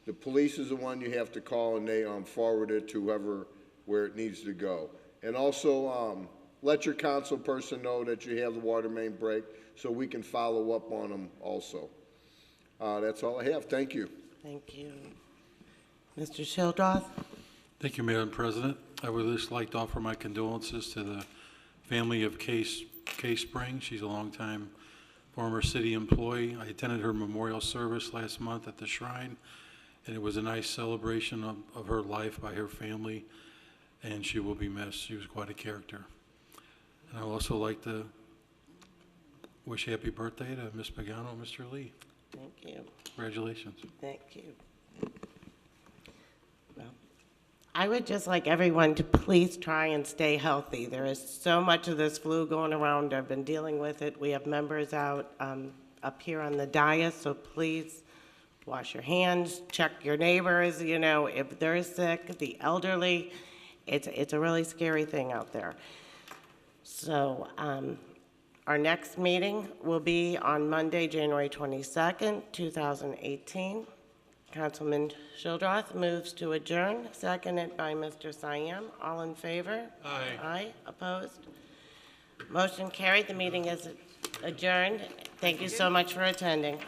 The police is the one you have to call, and they forward it to whoever, where it needs to go. And also, let your council person know that you have the water main break so we can follow up on them also. That's all I have. Thank you. Thank you. Mr. Childrath? Thank you, Madam President. I would just like to offer my condolences to the family of Kay Spring. She's a longtime former city employee. I attended her memorial service last month at the shrine, and it was a nice celebration of her life by her family, and she will be missed. She was quite a character. And I would also like to wish happy birthday to Ms. Pagano and Mr. Lee. Thank you. Congratulations. Thank you. Well, I would just like everyone to please try and stay healthy. There is so much of this flu going around. I've been dealing with it. We have members out up here on the dais, so please wash your hands, check your neighbors, you know, if they're sick, the elderly. It's a really scary thing out there. So our next meeting will be on Monday, January 22nd, 2018. Councilman Childrath moves to adjourn, seconded by Mr. Siam. All in favor? Aye. Aye. Opposed? Motion carried. The meeting is adjourned. Thank you so much for attending.